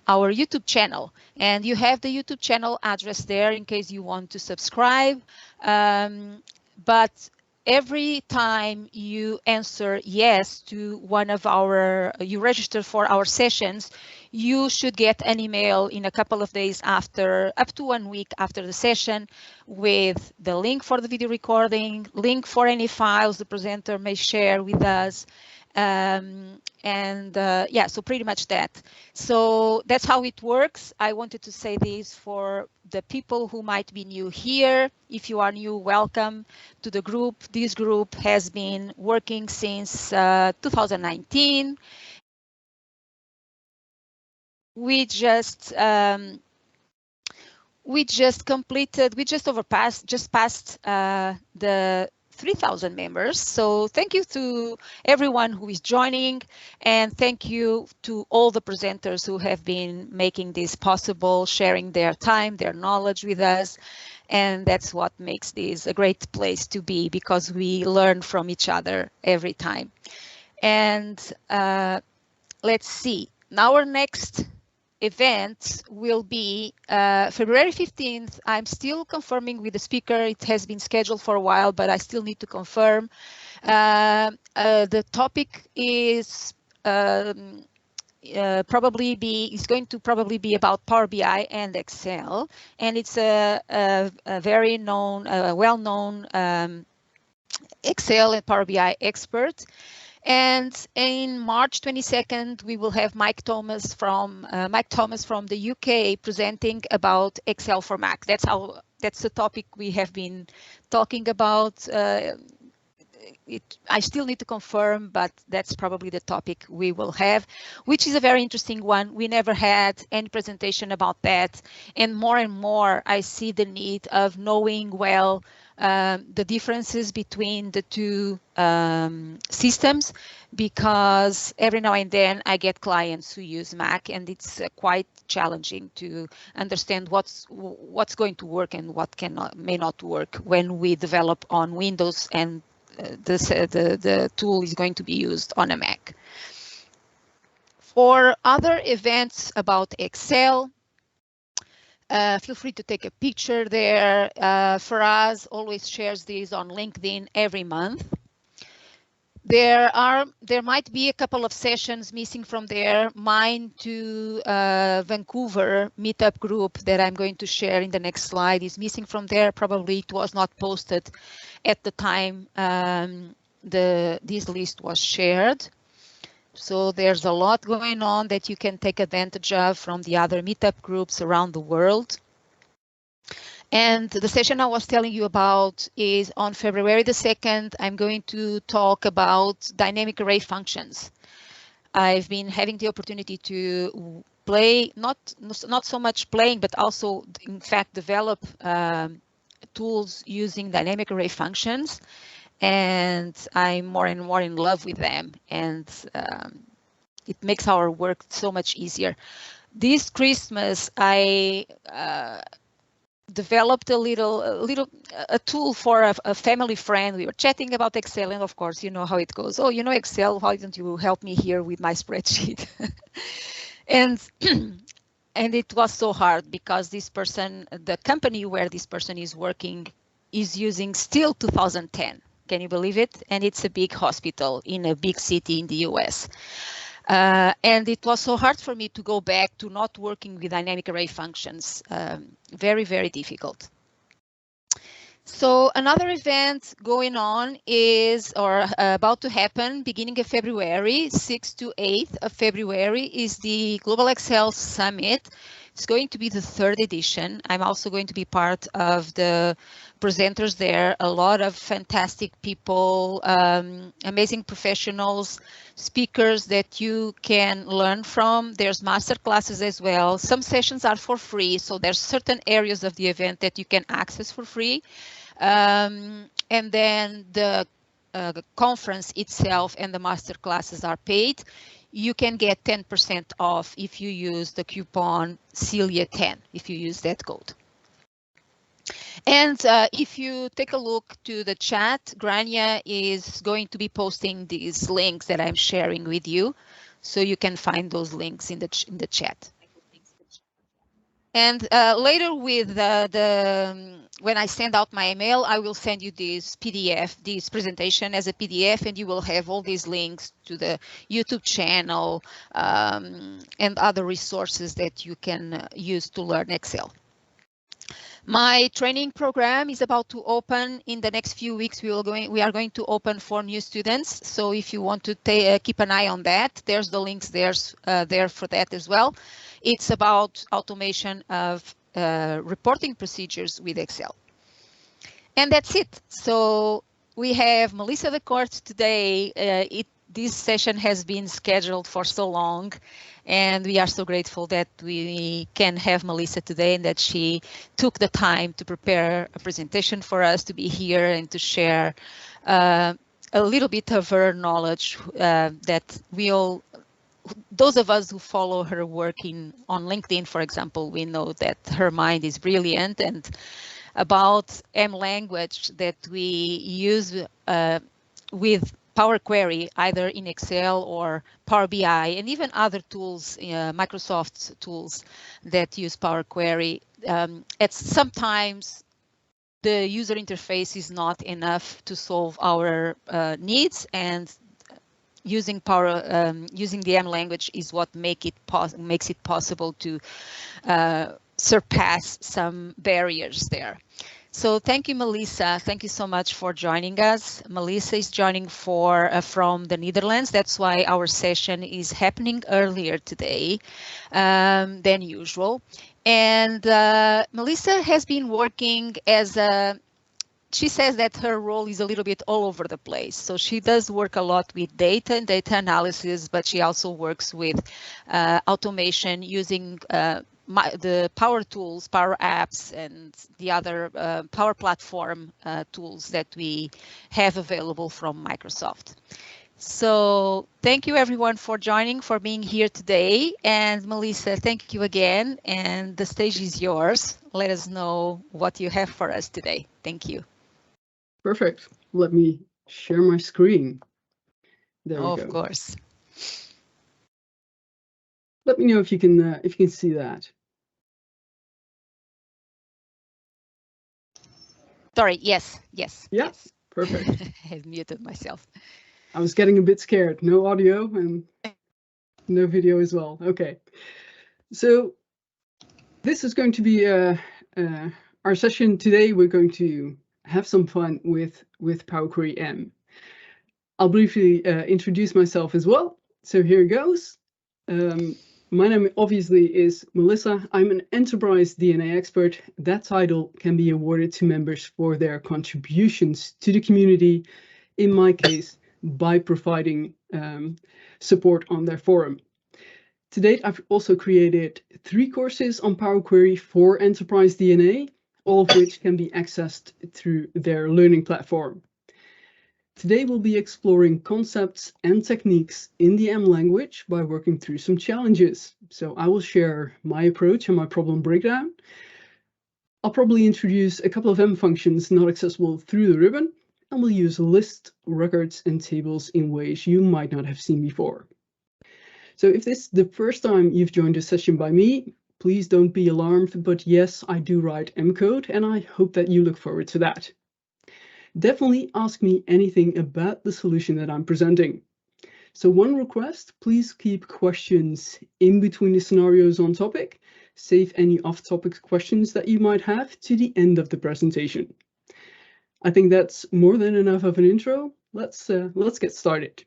our YouTube channel. And you have the YouTube channel address there in case you want to subscribe. But every time you answer yes to one of you register for our sessions, you should get an email in a couple of days after, up to 1 week after the session, with the link for the video recording, link for any files the presenter may share with us. Yeah, so pretty much that. So that's how it works. I wanted to say this for the people who might be new here. If you are new, welcome to the group. This group has been working since 2019. We just passed the 3,000 members. So thank you to everyone who is joining, and thank you to all the presenters who have been making this possible, sharing their time, their knowledge with us. And that's what makes this a great place to be, because we learn from each other every time. And let's see, now our next event will be February 15th. I'm still confirming with the speaker. It has been scheduled for a while, but I still need to confirm. The topic is going to probably be about Power BI and Excel, and it's a very known, well-known Excel and Power BI expert. And in March 22nd, we will have Mike Thomas from the UK presenting about Excel for Mac. That's the topic we have been talking about. I still need to confirm, but that's probably the topic we will have, which is a very interesting one. We never had any presentation about that, and more I see the need of knowing well the differences between the two systems, because every now and then I get clients who use Mac, and it's quite challenging to understand what's going to work and what may not work when we develop on Windows and the tool is going to be used on a Mac. For other events about Excel, feel free to take a picture there. Faraz always shares these on LinkedIn every month. There might be a couple of sessions missing from there. Mine to Vancouver Meetup group that I'm going to share in the next slide is missing from there. Probably it was not posted at the time this list was shared. So there's a lot going on that you can take advantage of from the other Meetup groups around the world. And the session I was telling you about is on February the 2nd. I'm going to talk about dynamic array functions. I've been having the opportunity to play, not so much playing, but also in fact develop tools using dynamic array functions. And I'm more and more in love with them, and it makes our work so much easier. This Christmas, I developed a tool for a family friend. We were chatting about Excel, and of course, you know how it goes. Oh, you know Excel, why don't you help me here with my spreadsheet? And it was so hard because this person, the company where this person is working, is using still 2010. Can you believe it? And it's a big hospital in a big city in the US. And it was so hard for me to go back to not working with dynamic array functions. Very, very difficult. So another event going on is, or about to happen, beginning of February, 6th to 8th of February, is the Global Excel Summit. It's going to be the 3rd edition. I'm also going to be part of the presenters there. A lot of fantastic people, amazing professionals, speakers that you can learn from. There's master classes as well. Some sessions are for free, so there's certain areas of the event that you can access for free. And then the conference itself and the master classes are paid. You can get 10% off if you use the coupon Celia10, if you use that code. And if you take a look to the chat, Grania is going to be posting these links that I'm sharing with you, so you can find those links in the chat. And later with when I send out my email, I will send you this PDF, this presentation as a PDF, and you will have all these links to the YouTube channel and other resources that you can use to learn Excel. My training program is about to open in the next few weeks. We are going to open for new students. So if you want to keep an eye on that, there's the links there for that as well. It's about automation of reporting procedures with Excel. And that's it. So we have Melissa de Korte today. This session has been scheduled for so long, and we are so grateful that we can have Melissa today and that she took the time to prepare a presentation for us to be here and to share a little bit of her knowledge that we all, those of us who follow her work on LinkedIn, for example, we know that her mind is brilliant, and about M language that we use with Power Query, either in Excel or Power BI, and even other tools, Microsoft tools that use Power Query. Sometimes the user interface is not enough to solve our needs, and using the M language is what makes it possible to surpass some barriers there. So thank you, Melissa. Thank you so much for joining us. Melissa is joining from the Netherlands. That's why our session is happening earlier today than usual. And Melissa has been working she says that her role is a little bit all over the place. So she does work a lot with data and data analysis, but she also works with automation using the Power Tools, Power Apps, and the other Power Platform tools that we have available from Microsoft. So thank you everyone for joining, for being here today. And Melissa, thank you again. And the stage is yours. Let us know what you have for us today. Thank you. Perfect. Let me share my screen. There we go. Of course. Let me know if you can see that. Sorry. Yes. Yeah. Yes. Perfect. I have muted myself. I was getting a bit scared. No audio and no video as well. Okay. So this is going to be our session today. We're going to have some fun with Power Query M. I'll briefly introduce myself as well. So here it goes. My name obviously is Melissa. I'm an enterprise DNA expert. That title can be awarded to members for their contributions to the community, in my case, by providing support on their forum. To date, I've also created 3 courses on Power Query for Enterprise DNA, all of which can be accessed through their learning platform. Today we'll be exploring concepts and techniques in the M language by working through some challenges. So I will share my approach and my problem breakdown. I'll probably introduce a couple of M functions not accessible through the ribbon, and we'll use lists, records, and tables in ways you might not have seen before. So if this is the first time you've joined a session by me, please don't be alarmed, but yes, I do write M code, and I hope that you look forward to that. Definitely ask me anything about the solution that I'm presenting. So one request, please keep questions in between the scenarios on topic. Save any off-topic questions that you might have to the end of the presentation. I think that's more than enough of an intro. Let's get started.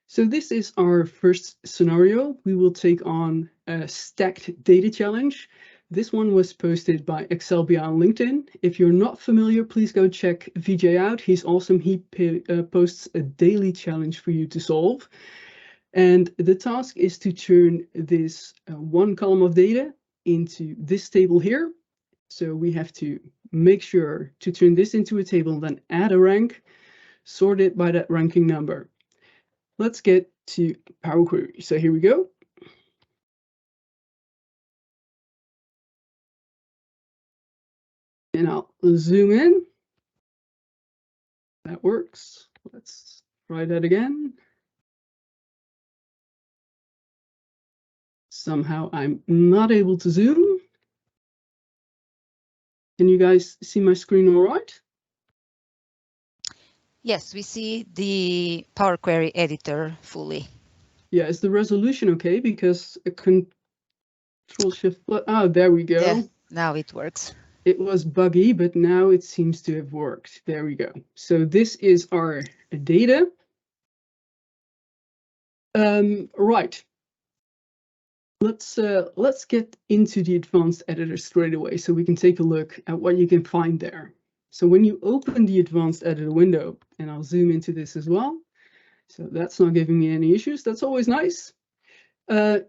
So this is our first scenario. We will take on a stacked data challenge. This one was posted by Celia on LinkedIn. If you're not familiar, please go check VJ out. He's awesome. He posts a daily challenge for you to solve. And the task is to turn this one column of data into this table here. So we have to make sure to turn this into a table, then add a rank, sort it by that ranking number. Let's get to Power Query. So here we go. And I'll zoom in. That works. Let's try that again. Somehow I'm not able to zoom. Can you guys see my screen all right? Yes, we see the Power Query editor fully. Yeah, is the resolution okay? Because a Control-Shift+, oh, there we go. Yeah, now it works. It was buggy, but now it seems to have worked. There we go. So this is our data. Right. Let's get into the advanced editor straight away so we can take a look at what you can find there. So when you open the advanced editor window, and I'll zoom into this as well. So that's not giving me any issues. That's always nice. In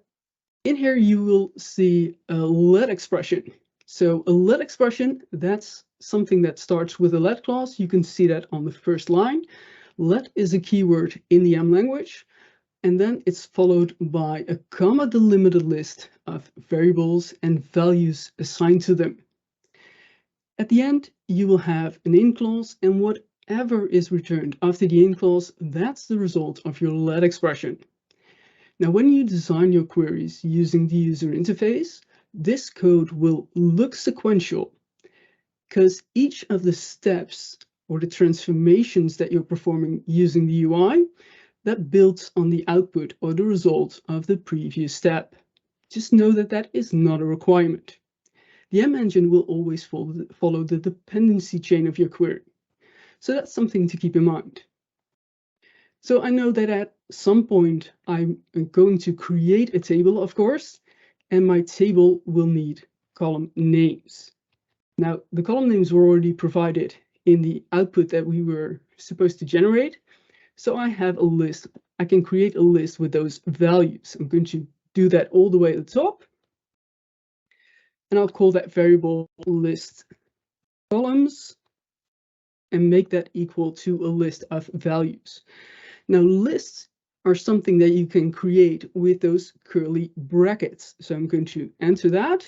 here, you will see a let expression. So a let expression, that's something that starts with a let clause. You can see that on the first line. Let is a keyword in the M language. And then it's followed by a comma delimited list of variables and values assigned to them. At the end, you will have an in clause, and whatever is returned after the in clause, that's the result of your let expression. Now, when you design your queries using the user interface, this code will look sequential because each of the steps or the transformations that you're performing using the UI, that builds on the output or the result of the previous step. Just know that that is not a requirement. The M engine will always follow the dependency chain of your query. So that's something to keep in mind. So I know that at some point I'm going to create a table, of course, and my table will need column names. Now, the column names were already provided in the output that we were supposed to generate. So I have a list. I can create a list with those values. I'm going to do that all the way at the top. And I'll call that variable List.Columns and make that equal to a list of values. Now, lists are something that you can create with those curly brackets. So I'm going to enter that.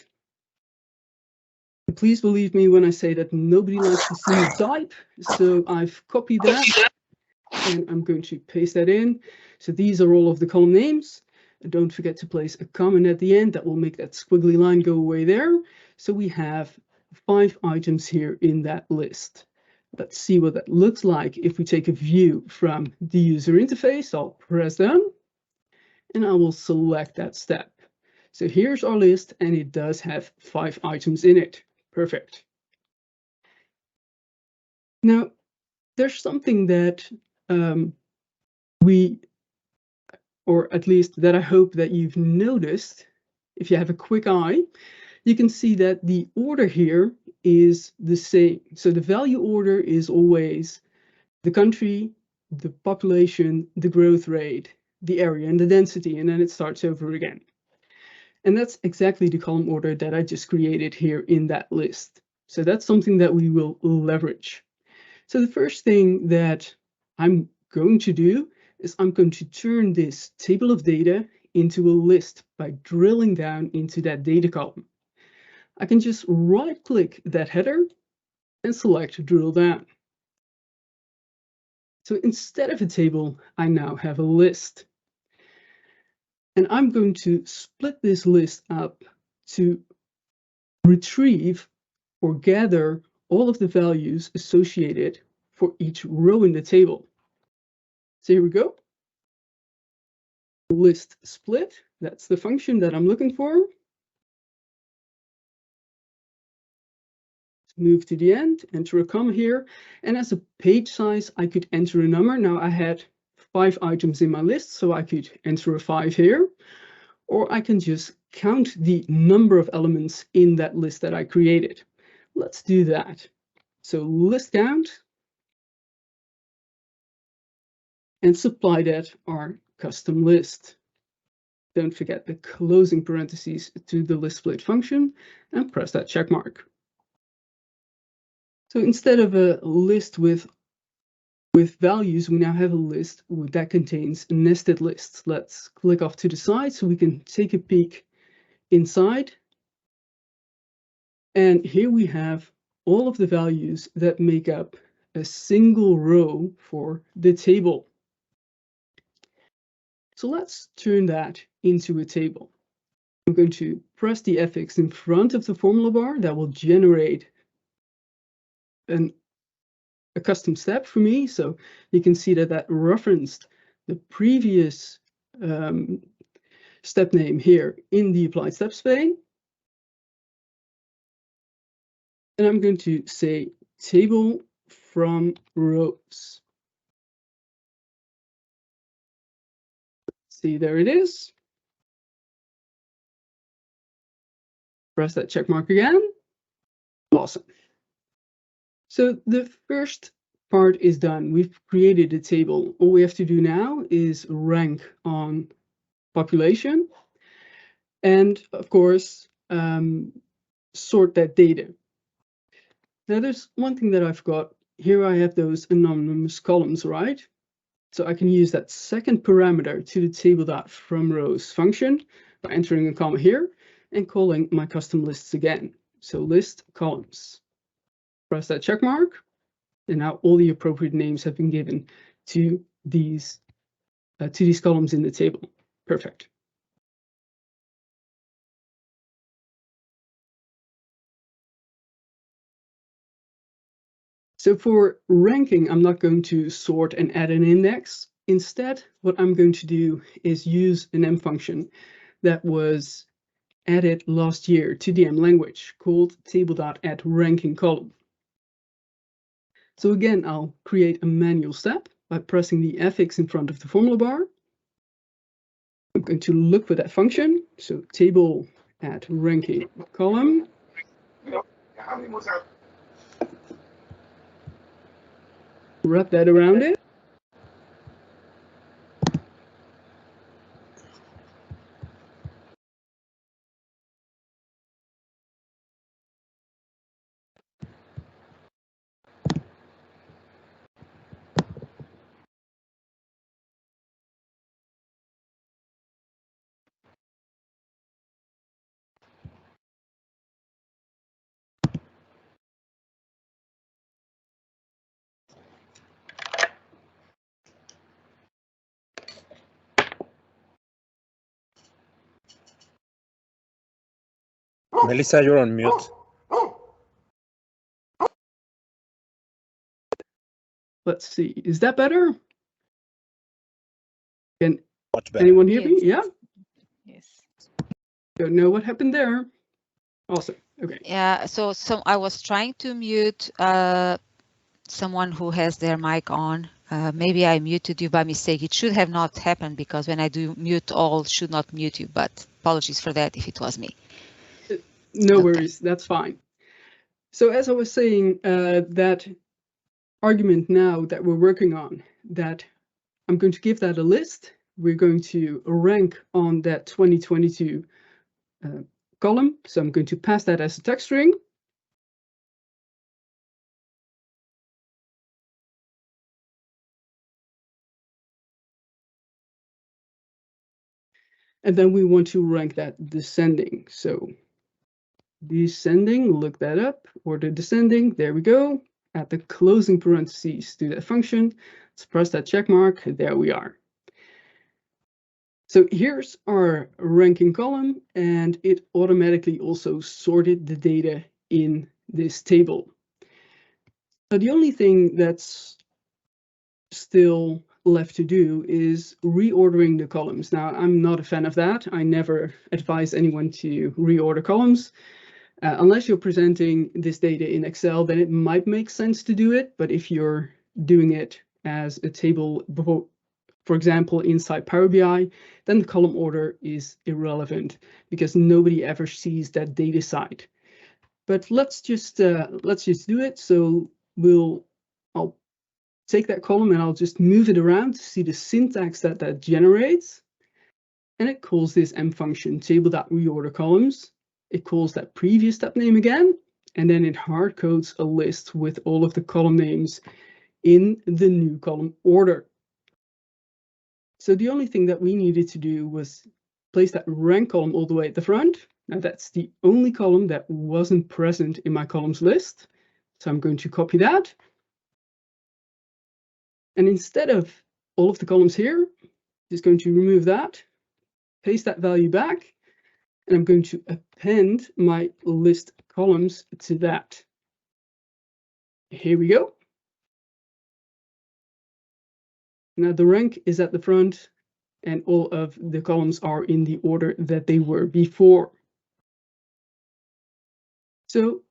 Please believe me when I say that nobody likes to see me type. So I've copied that. And I'm going to paste that in. So these are all of the column names. And don't forget to place a comment at the end. That will make that squiggly line go away there. So we have 5 items here in that list. Let's see what that looks like if we take a view from the user interface. I'll press done, and I will select that step. So here's our list, and it does have 5 items in it. Perfect. Now, there's something that or at least that I hope that you've noticed. If you have a quick eye, you can see that the order here is the same. So the value order is always the country, the population, the growth rate, the area, and the density, and then it starts over again. And that's exactly the column order that I just created here in that list. So that's something that we will leverage. So the first thing that I'm going to do is I'm going to turn this table of data into a list by drilling down into that data column. I can just right-click that header and select drill down. So instead of a table, I now have a list. And I'm going to split this list up to retrieve or gather all of the values associated for each row in the table. So here we go. List.Split, that's the function that I'm looking for. Move to the end, enter a comma here, and as a page size, I could enter a number. Now I had 5 items in my list, so I could enter a 5 here, or I can just count the number of elements in that list that I created. Let's do that. So List.Count, and supply that our custom list. Don't forget the closing parentheses to the List.Split function, and press that check mark. So instead of a list with values, we now have a list that contains nested lists. Let's click off to the side so we can take a peek inside. And here we have all of the values that make up a single row for the table. So let's turn that into a table. I'm going to press the affix in front of the formula bar. That will generate a custom step for me. So you can see that that referenced the previous step name here in the applied steps pane. And I'm going to say Table.From.Rows. See, there it is. Press that check mark again. Awesome. So the first part is done. We've created a table. All we have to do now is rank on population. And of course, sort that data. Now there's one thing that I've got. Here I have those anonymous columns, right? So I can use that second parameter to the Table.FromRows function by entering a comma here and calling my custom lists again. So list columns. Press that check mark, and now all the appropriate names have been given to these columns in the table. Perfect. So for ranking, I'm not going to sort and add an index. Instead, what I'm going to do is use an M function that was added last year to the M language called Table.AddRankingColumn. So again, I'll create a manual step by pressing the affix in front of the formula bar. I'm going to look for that function. So Table.AddRankingColumn. Wrap that around it. Melissa, you're on mute. Let's see, is that better? Can Much better. anyone hear me? Yes. Yeah? Yes. Don't know what happened there. Awesome. Okay. Yeah, so I was trying to mute someone who has their mic on. Maybe I muted you by mistake. It should have not happened because when I do mute all, should not mute you, but apologies for that if it was me. No Okay. worries, that's fine. So as I was saying, that argument now that we're working on, that I'm going to give that a list. We're going to rank on that 2022 column. So I'm going to pass that as a text string. And then we want to rank that descending. So descending, look that up, order descending, there we go. Add the closing parentheses to that function. Let's press that check mark, there we are. So here's our ranking column, and it automatically also sorted the data in this table. So the only thing that's still left to do is reordering the columns. Now, I'm not a fan of that. I never advise anyone to reorder columns. Unless you're presenting this data in Excel, then it might make sense to do it. But if you're doing it as a table, for example, inside Power BI, then the column order is irrelevant because nobody ever sees that data side. But let's just do it. So I'll take that column and I'll just move it around to see the syntax that generates. And it calls this M function Table.ReorderColumns. It calls that previous step name again, and then it hard codes a list with all of the column names in the new column order. So the only thing that we needed to do was place that rank column all the way at the front. Now that's the only column that wasn't present in my columns list. So I'm going to copy that. And instead of all of the columns here, just going to remove that, paste that value back, and I'm going to append my list columns to that. Here we go. Now the rank is at the front, and all of the columns are in the order that they were before. So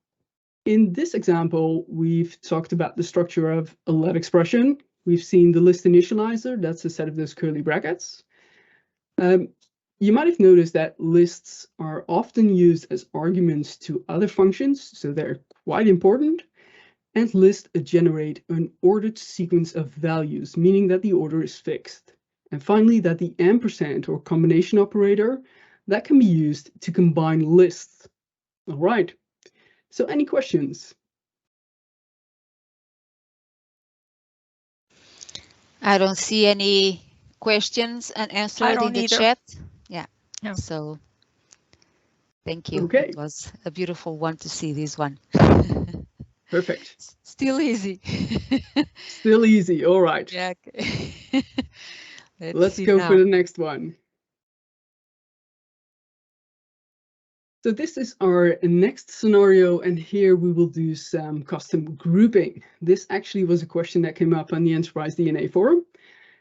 in this example, we've talked about the structure of a let expression. We've seen the list initializer, that's a set of those curly brackets. You might have noticed that lists are often used as arguments to other functions, so they're quite important. And lists generate an ordered sequence of values, meaning that the order is fixed. And finally, that the ampersand or combination operator, that can be used to combine lists. All right, so any questions? I don't see any questions unanswered in the chat. Yeah, no. So thank you. Okay. It was a beautiful one to see, this one. Perfect. Still easy. Still easy. All right. Yeah. Okay. Let's go for the next one. So this is our next scenario, and here we will do some custom grouping. This actually was a question that came up on the Enterprise DNA forum,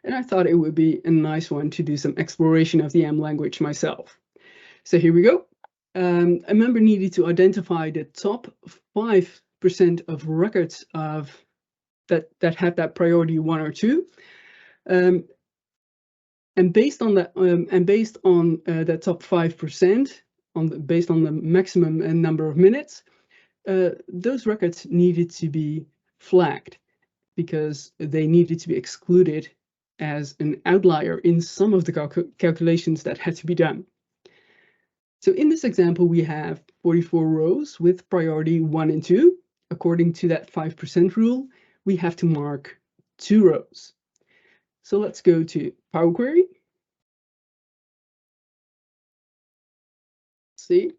and I thought it would be a nice one to do some exploration of the M language myself. So here we go. A member needed to identify the top 5% of records of that have that priority 1 or 2. And based on that, that top 5%, based on the maximum number of minutes, those records needed to be flagged because they needed to be excluded as an outlier in some of the calculations that had to be done. So in this example, we have 44 rows with priority 1 and 2. According to that 5% rule, we have to mark 2 rows. So let's go to Power Query. See,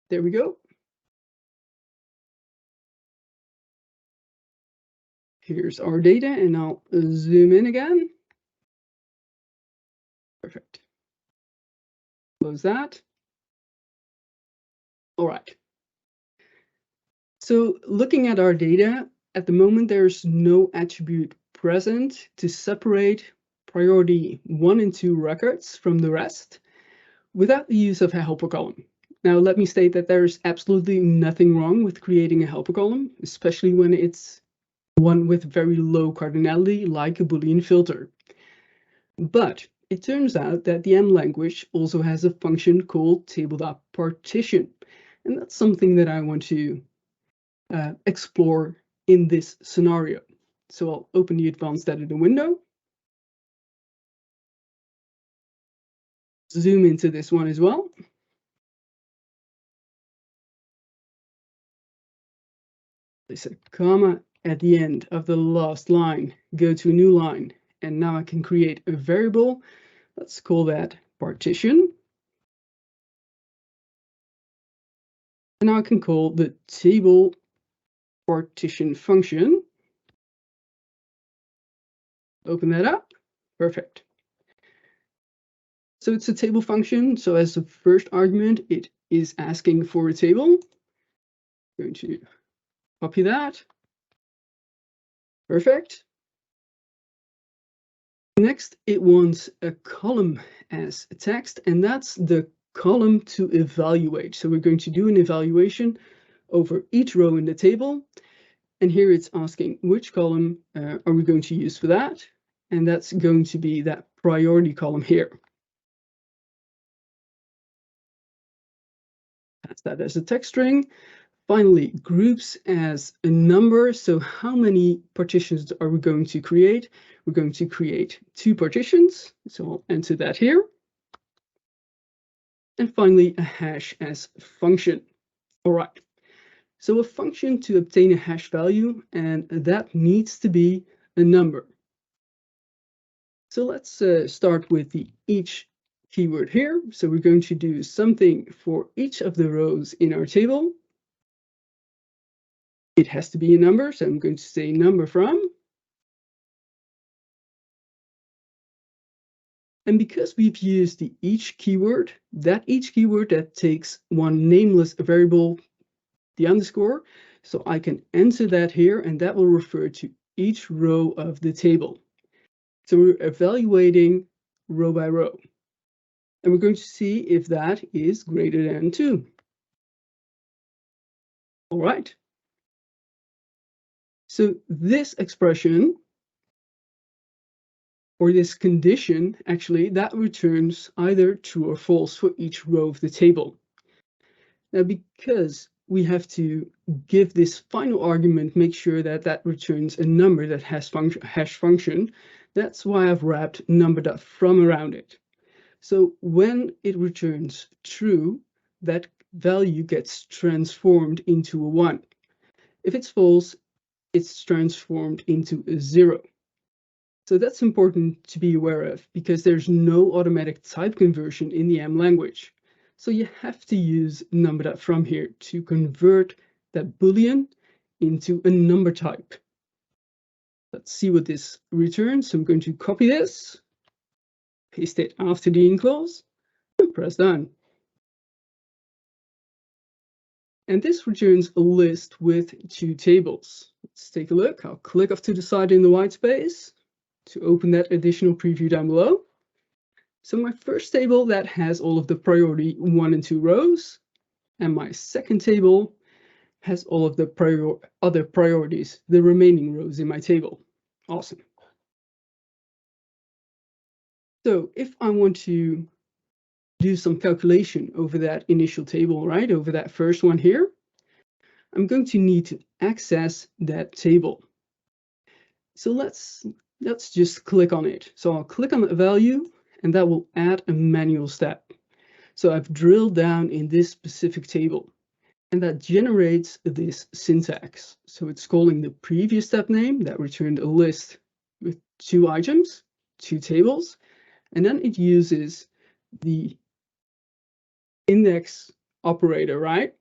there we go. Here's our data, and I'll zoom in again. Perfect. Close that. All right. So looking at our data, at the moment, there's no attribute present to separate priority 1 and 2 records from the rest without the use of a helper column. Now, let me state that there's absolutely nothing wrong with creating a helper column, especially when it's one with very low cardinality, like a Boolean filter. But it turns out that the M language also has a function called Table.Partition, and that's something that I want to explore in this scenario. So I'll open the advanced editor window, zoom into this one as well. Place a comma at the end of the last line, go to a new line, and now I can create a variable. Let's call that partition. And now I can call the Table.Partition function. Open that up. Perfect. So it's a table function. So as the first argument, it is asking for a table. I'm going to copy that. Perfect. Next, it wants a column as a text, and that's the column to evaluate. So we're going to do an evaluation over each row in the table. And here it's asking which column are we going to use for that? And that's going to be that priority column here. Pass that as a text string. Finally, groups as a number. So how many partitions are we going to create? We're going to create 2 partitions. So I'll enter that here. And finally, a hash as function. All right. So a function to obtain a hash value, and that needs to be a number. So let's start with the each keyword here. So we're going to do something for each of the rows in our table. It has to be a number, so I'm going to say Number.From. And because we've used the each keyword that takes one nameless variable, the underscore, so I can enter that here, and that will refer to each row of the table. So we're evaluating row by row. And we're going to see if that is greater than 2. All right. So this expression, or this condition, actually, that returns either true or false for each row of the table. Now, because we have to give this final argument, make sure that that returns a number that has hash function, that's why I've wrapped Number.From around it. So when it returns true, that value gets transformed into a 1. If it's false, it's transformed into a 0. So that's important to be aware of, because there's no automatic type conversion in the M language. So you have to use Number.From here to convert that Boolean into a number type. Let's see what this returns. So I'm going to copy this, paste it after the in clause, and press done. And this returns a list with 2 tables. Let's take a look. I'll click off to the side in the white space to open that additional preview down below. So my first table, that has all of the priority 1 and 2 rows, and my second table has all of the other priorities, the remaining rows in my table. Awesome. So if I want to do some calculation over that initial table, right, over that first one here, I'm going to need to access that table. So let's just click on it. So I'll click on the value, and that will add a manual step. So I've drilled down in this specific table, and that generates this syntax. So it's calling the previous step name that returned a list with 2 items, 2 tables, and then it uses the index operator, right?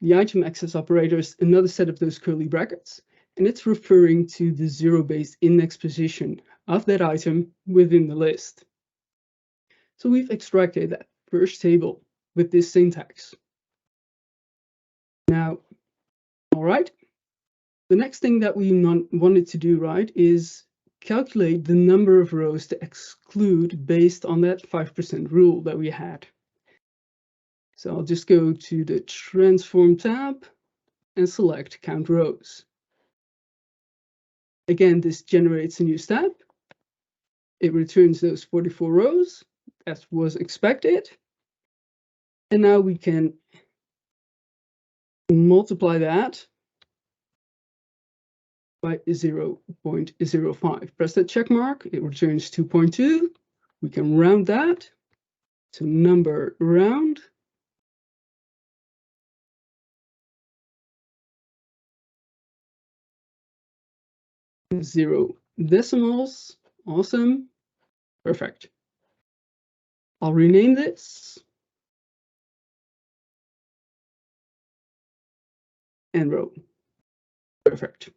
The item access operator is another set of those curly brackets, and it's referring to the 0-based index position of that item within the list. So we've extracted that first table with this syntax. Now, all right, the next thing that we wanted to do, right, is calculate the number of rows to exclude based on that 5% rule that we had. So I'll just go to the Transform tab and select Count Rows. Again, this generates a new step. It returns those 44 rows, as was expected. And now we can multiply that by 0.05. Press that check mark, it returns 2.2. We can round that to Number.Round. 0 decimals. Awesome. Perfect. I'll rename this. And row. Perfect.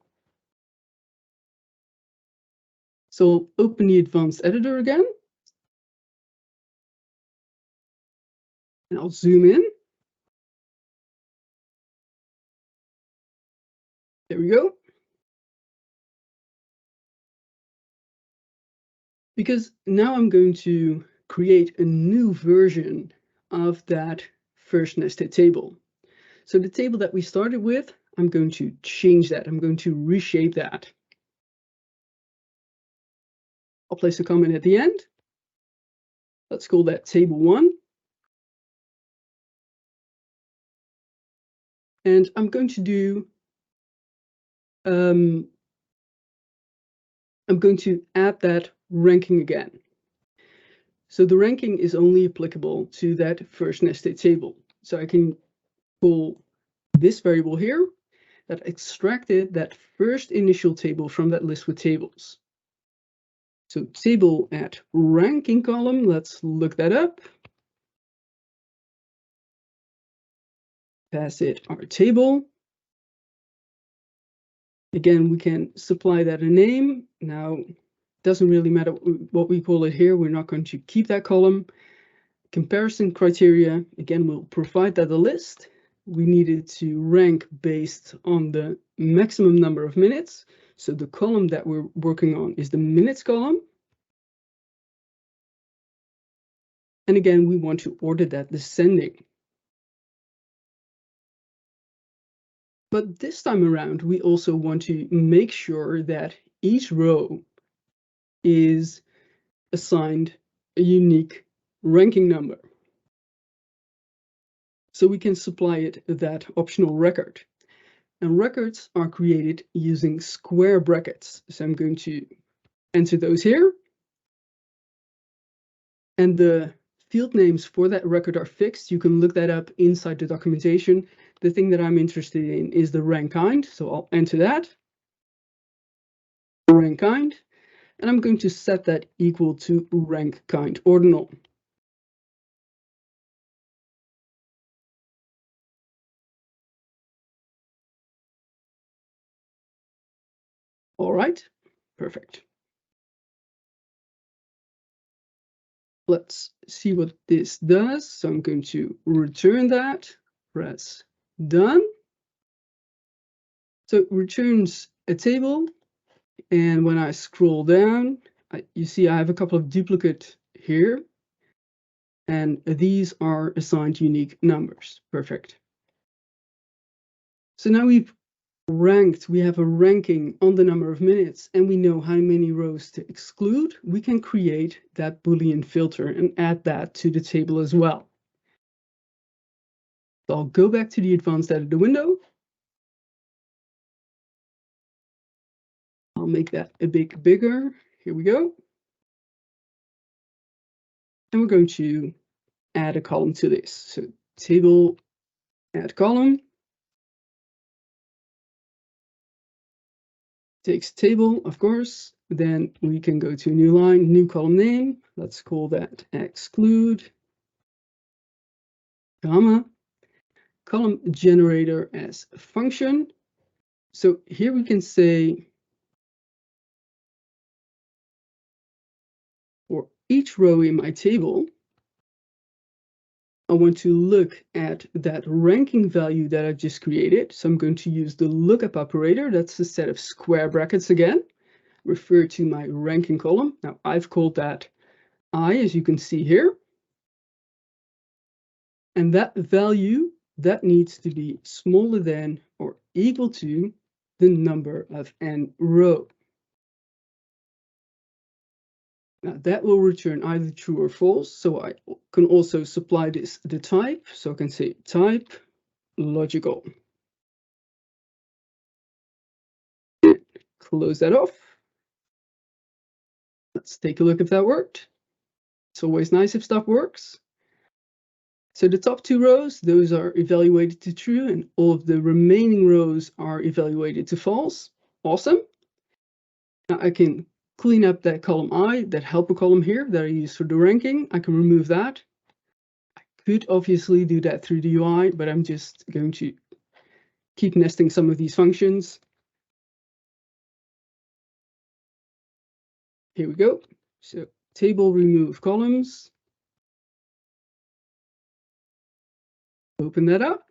So open the advanced editor again. And I'll zoom in. There we go. Because now I'm going to create a new version of that first nested table. So the table that we started with, I'm going to change that. I'm going to reshape that. I'll place a comment at the end. Let's call that table 1. And I'm going to do, I'm going to add that ranking again. So the ranking is only applicable to that first nested table. So I can pull this variable here that extracted that first initial table from that list with tables. So Table.AddRankingColumn, let's look that up. Pass it our table. Again, we can supply that a name. Now, doesn't really matter what we call it here. We're not going to keep that column. Comparison criteria, again, we'll provide that a list. We need it to rank based on the maximum number of minutes. So the column that we're working on is the minutes column. And again, we want to order that descending. But this time around, we also want to make sure that each row is assigned a unique ranking number. So we can supply it that optional record. And records are created using square brackets. So I'm going to enter those here. And the field names for that record are fixed. You can look that up inside the documentation. The thing that I'm interested in is the rank kind. So I'll enter that. Rank kind. And I'm going to set that equal to RankKind.Ordinal. All right, perfect. Let's see what this does. So I'm going to return that, press done. So it returns a table. And when I scroll down, you see I have a couple of duplicates here. And these are assigned unique numbers. Perfect. So now we've ranked, we have a ranking on the number of minutes, and we know how many rows to exclude. We can create that Boolean filter and add that to the table as well. So I'll go back to the advanced editor window. I'll make that a bit bigger. Here we go. And we're going to add a column to this. So Table.AddColumn takes table, of course. Then we can go to a new line, new column name. Let's call that exclude, comma, column generator as a function. So here we can say for each row in my table, I want to look at that ranking value that I just created. So I'm going to use the lookup operator. That's a set of square brackets again, refer to my ranking column. Now I've called that I, as you can see here. And that value, that needs to be smaller than or equal to the number of n row. Now that will return either true or false. So I can also supply this the type. So I can say type logical. Close that off. Let's take a look if that worked. It's always nice if stuff works. So the top two rows, those are evaluated to true, and all of the remaining rows are evaluated to false. Awesome. Now I can clean up that column I, that helper column here that I use for the ranking. I can remove that. I could obviously do that through the UI, but I'm just going to keep nesting some of these functions. Here we go. So table remove columns. Open that up.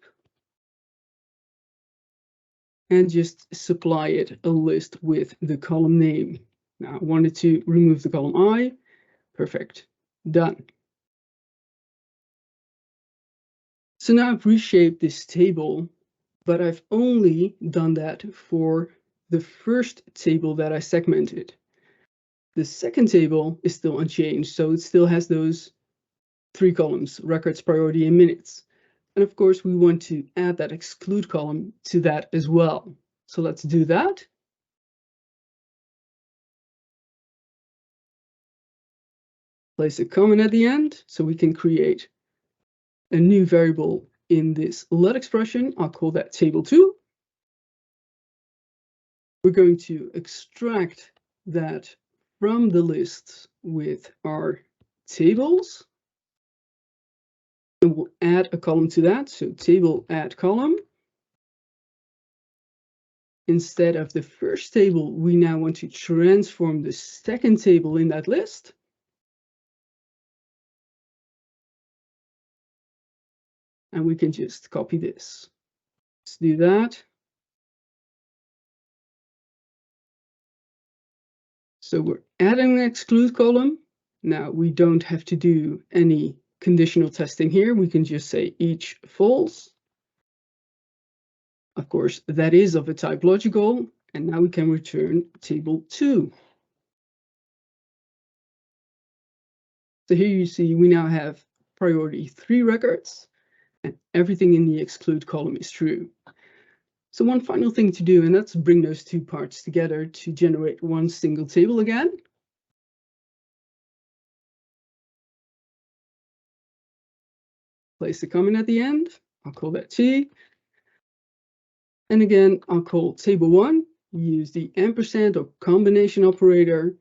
And just supply it a list with the column name. Now I wanted to remove the column I. Perfect. Done. So now I've reshaped this table, but I've only done that for the first table that I segmented. The second table is still unchanged, so it still has those three columns, records, priority, and minutes. And of course, we want to add that exclude column to that as well. So let's do that. Place a comment at the end so we can create a new variable in this let expression. I'll call that table2. We're going to extract that from the list with our tables. And we'll add a column to that. So Table.AddColumn. instead of the first table, we now want to transform the second table in that list. And we can just copy this. Let's do that. So we're adding an exclude column. Now we don't have to do any conditional testing here. We can just say each false. Of course, that is of a type logical. And now we can return table2. So here you see we now have priority 3 records, and everything in the exclude column is true. So one final thing to do, and that's bring those two parts together to generate one single table again. Place the comment at the end. I'll call that T. And again, I'll call table1, use the ampersand or combination operator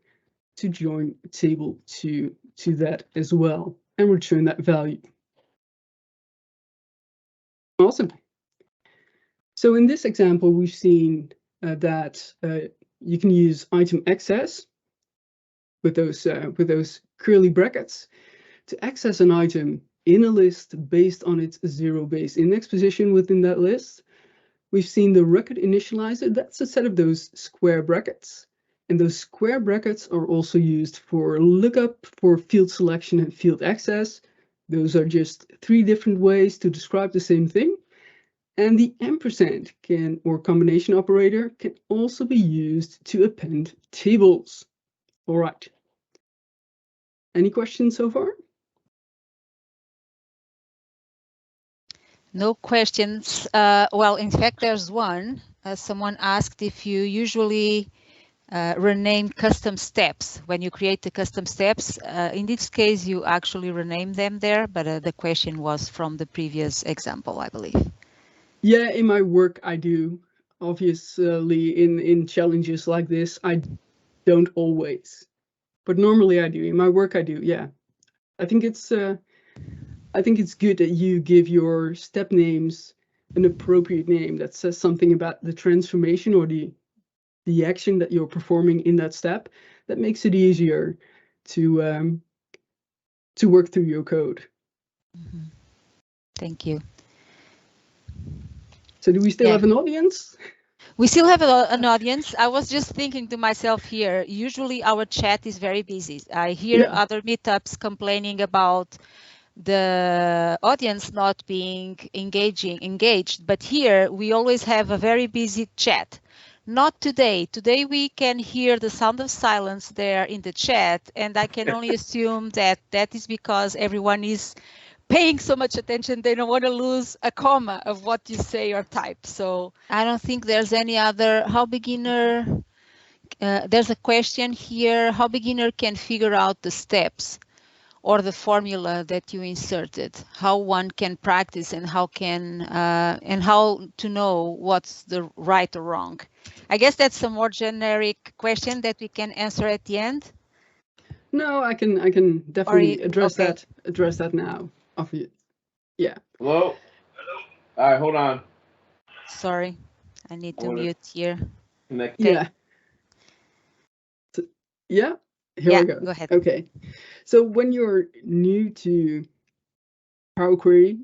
to join table2 to that as well, and return that value. Awesome. So in this example, we've seen that you can use item access with those curly brackets to access an item in a list based on its 0 base index position within that list. We've seen the record initializer. That's a set of those square brackets. And those square brackets are also used for lookup, for field selection, and field access. Those are just 3 different ways to describe the same thing. And the ampersand or combination operator can also be used to append tables. All right. Any questions so far? No questions. Well, in fact, there's one. Someone asked if you usually rename custom steps when you create the custom steps. In this case, you actually rename them there, but the question was from the previous example, I believe. Yeah, in my work, I do. Obviously, in challenges like this, I don't always. But normally I do. In my work, I do, yeah. I think it's good that you give your step names an appropriate name that says something about the transformation or the action that you're performing in that step. That makes it easier to work through your code. Mm-hmm. Thank you. So do we still have an audience? We still have an audience. I was just thinking to myself here, usually our chat is very busy. I hear other meetups complaining about the audience not being engaged, but here we always have a very busy chat. Not today. Today we can hear the sound of silence there in the chat, and I can only assume that that is because everyone is paying so much attention they don't want to lose a comma of what you say or type. So I don't think there's any other. How beginner, there's a question here, how beginner can figure out the steps or the formula that you inserted, how one can practice and how to know what's the right or wrong. I guess that's a more generic question that we can answer at the end. No, I can definitely address that now. Yeah. Hello? All right, hold on. Sorry, I need to mute here. Okay. Yeah. Yeah. Here we go. Go ahead. Okay. So when you're new to Power Query,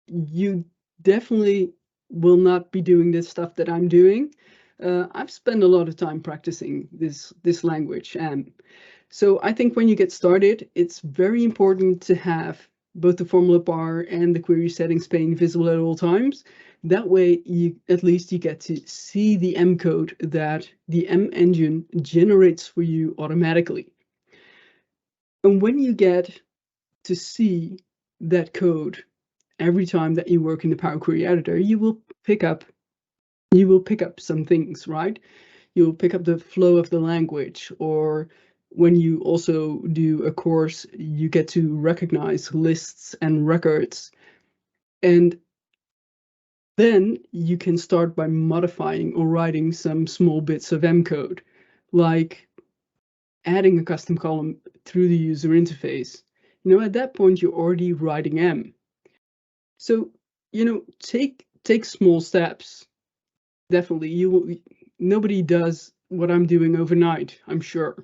you definitely will not be doing this stuff that I'm doing. I've spent a lot of time practicing this language, and so I think when you get started, it's very important to have both the formula bar and the query settings pane visible at all times. That way, at least you get to see the M code that the M engine generates for you automatically. And when you get to see that code every time that you work in the Power Query editor, you will pick up some things, right? You'll pick up the flow of the language, or when you also do a course, you get to recognize lists and records. And then you can start by modifying or writing some small bits of M code, like adding a custom column through the user interface. At that point, you're already writing M. So, take small steps Definitely, nobody does what I'm doing overnight, I'm sure.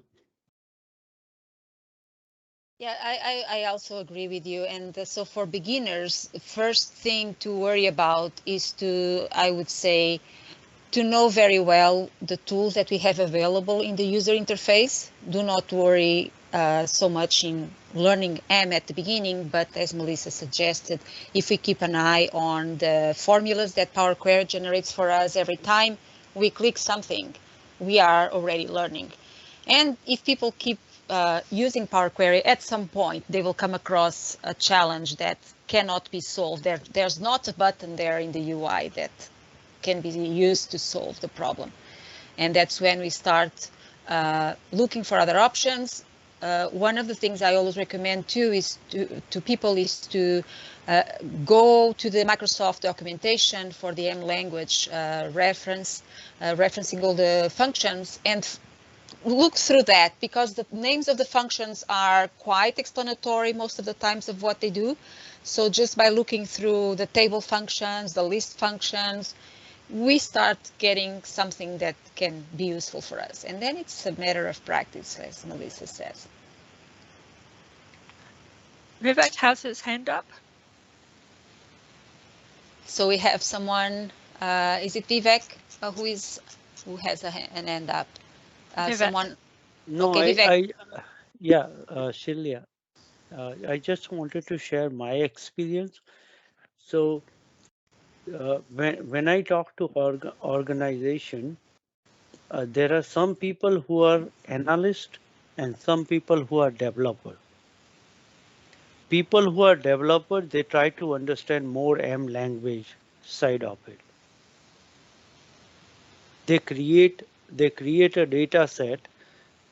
Yeah, I also agree with you. And so for beginners, the first thing to worry about is to, I would say, to know very well the tools that we have available in the user interface. Do not worry so much in learning M at the beginning, but as Melissa suggested, if we keep an eye on the formulas that Power Query generates for us every time we click something, we are already learning. And if people keep using Power Query, at some point they will come across a challenge that cannot be solved. There's not a button there in the UI that can be used to solve the problem. And that's when we start looking for other options. One of the things I always recommend too is to people is to go to the Microsoft documentation for the M language referencing all the functions, and look through that, because the names of the functions are quite explanatory most of the times of what they do. So just by looking through the table functions, the list functions, we start getting something that can be useful for us. And then it's a matter of practice, as Melissa says. Vivek has his hand up. So we have someone, is it Vivek who has an hand up? Someone? No, okay, Celia. I just wanted to share my experience. So when I talk to organization, there are some people who are analysts and some people who are developers. People who are developers, they try to understand more M language side of it. They create a data set,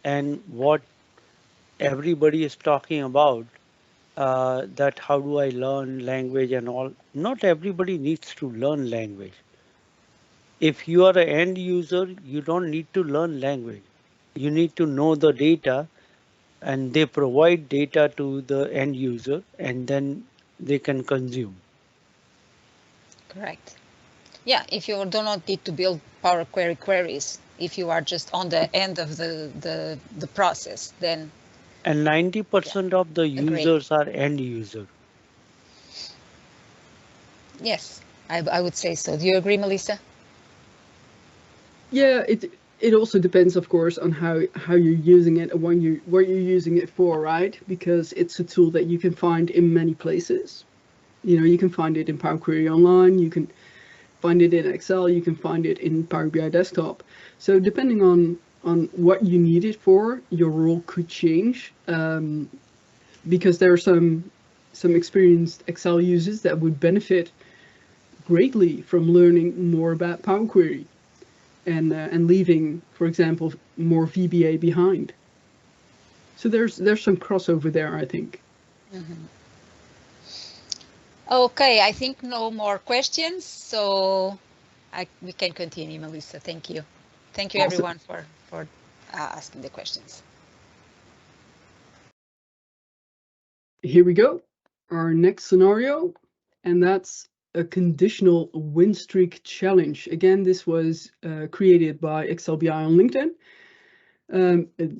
and what everybody is talking about, that how do I learn language and all. Not everybody needs to learn language. If you are an end user, you don't need to learn language. You need to know the data, and they provide data to the end user, and then they can consume. Correct. Yeah, if you do not need to build Power Query queries, if you are just on the end of the process, then. And 90% of the users are end user. Yes, I would say so. Do you agree, Melissa? Yeah, it also depends, of course, on how you're using it and what you're using it for, right? Because it's a tool that you can find in many places. You know, you can find it in Power Query Online, you can find it in Excel, you can find it in Power BI Desktop. So depending on what you need it for, your role could change. Because there are some experienced Excel users that would benefit greatly from learning more about Power Query and leaving, for example, more VBA behind. So there's some crossover there, I think. Mm-hmm. Okay, I think no more questions, so we can continue, Melissa. Thank you. Thank you, awesome, everyone, for asking the questions. Here we go. Our next scenario, and that's a conditional win streak challenge. Again, this was created by Excel BI on LinkedIn.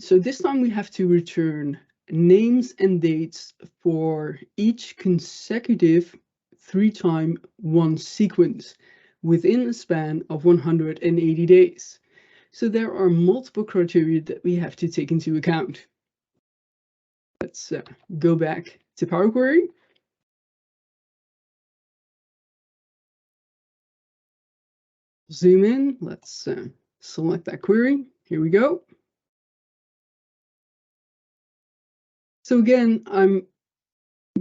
So this time we have to return names and dates for each consecutive 3x1 sequence within a span of 180 days. So there are multiple criteria that we have to take into account. Let's go back to Power Query. Zoom in, let's select that query. Here we go. So again, I'm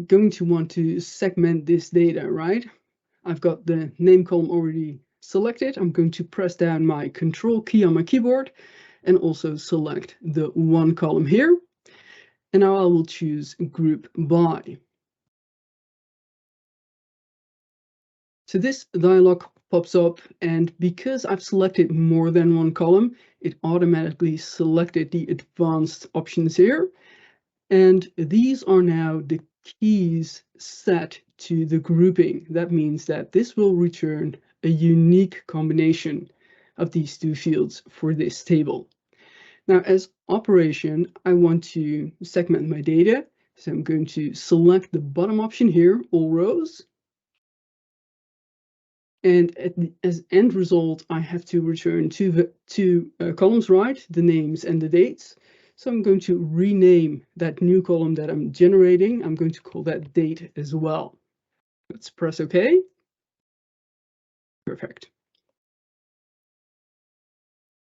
going to want to segment this data, right? I've got the name column already selected. I'm going to press down my Control key on my keyboard and also select the one column here. And now I will choose Group By. So this dialog pops up, and because I've selected more than one column, it automatically selected the advanced options here. And these are now the keys set to the grouping. That means that this will return a unique combination. of these two fields for this table. Now, as operation, I want to segment my data. So I'm going to select the bottom option here, all rows. And as end result, I have to return two columns, right? The names and the dates. So I'm going to rename that new column that I'm generating. I'm going to call that date as well. Let's press OK. Perfect.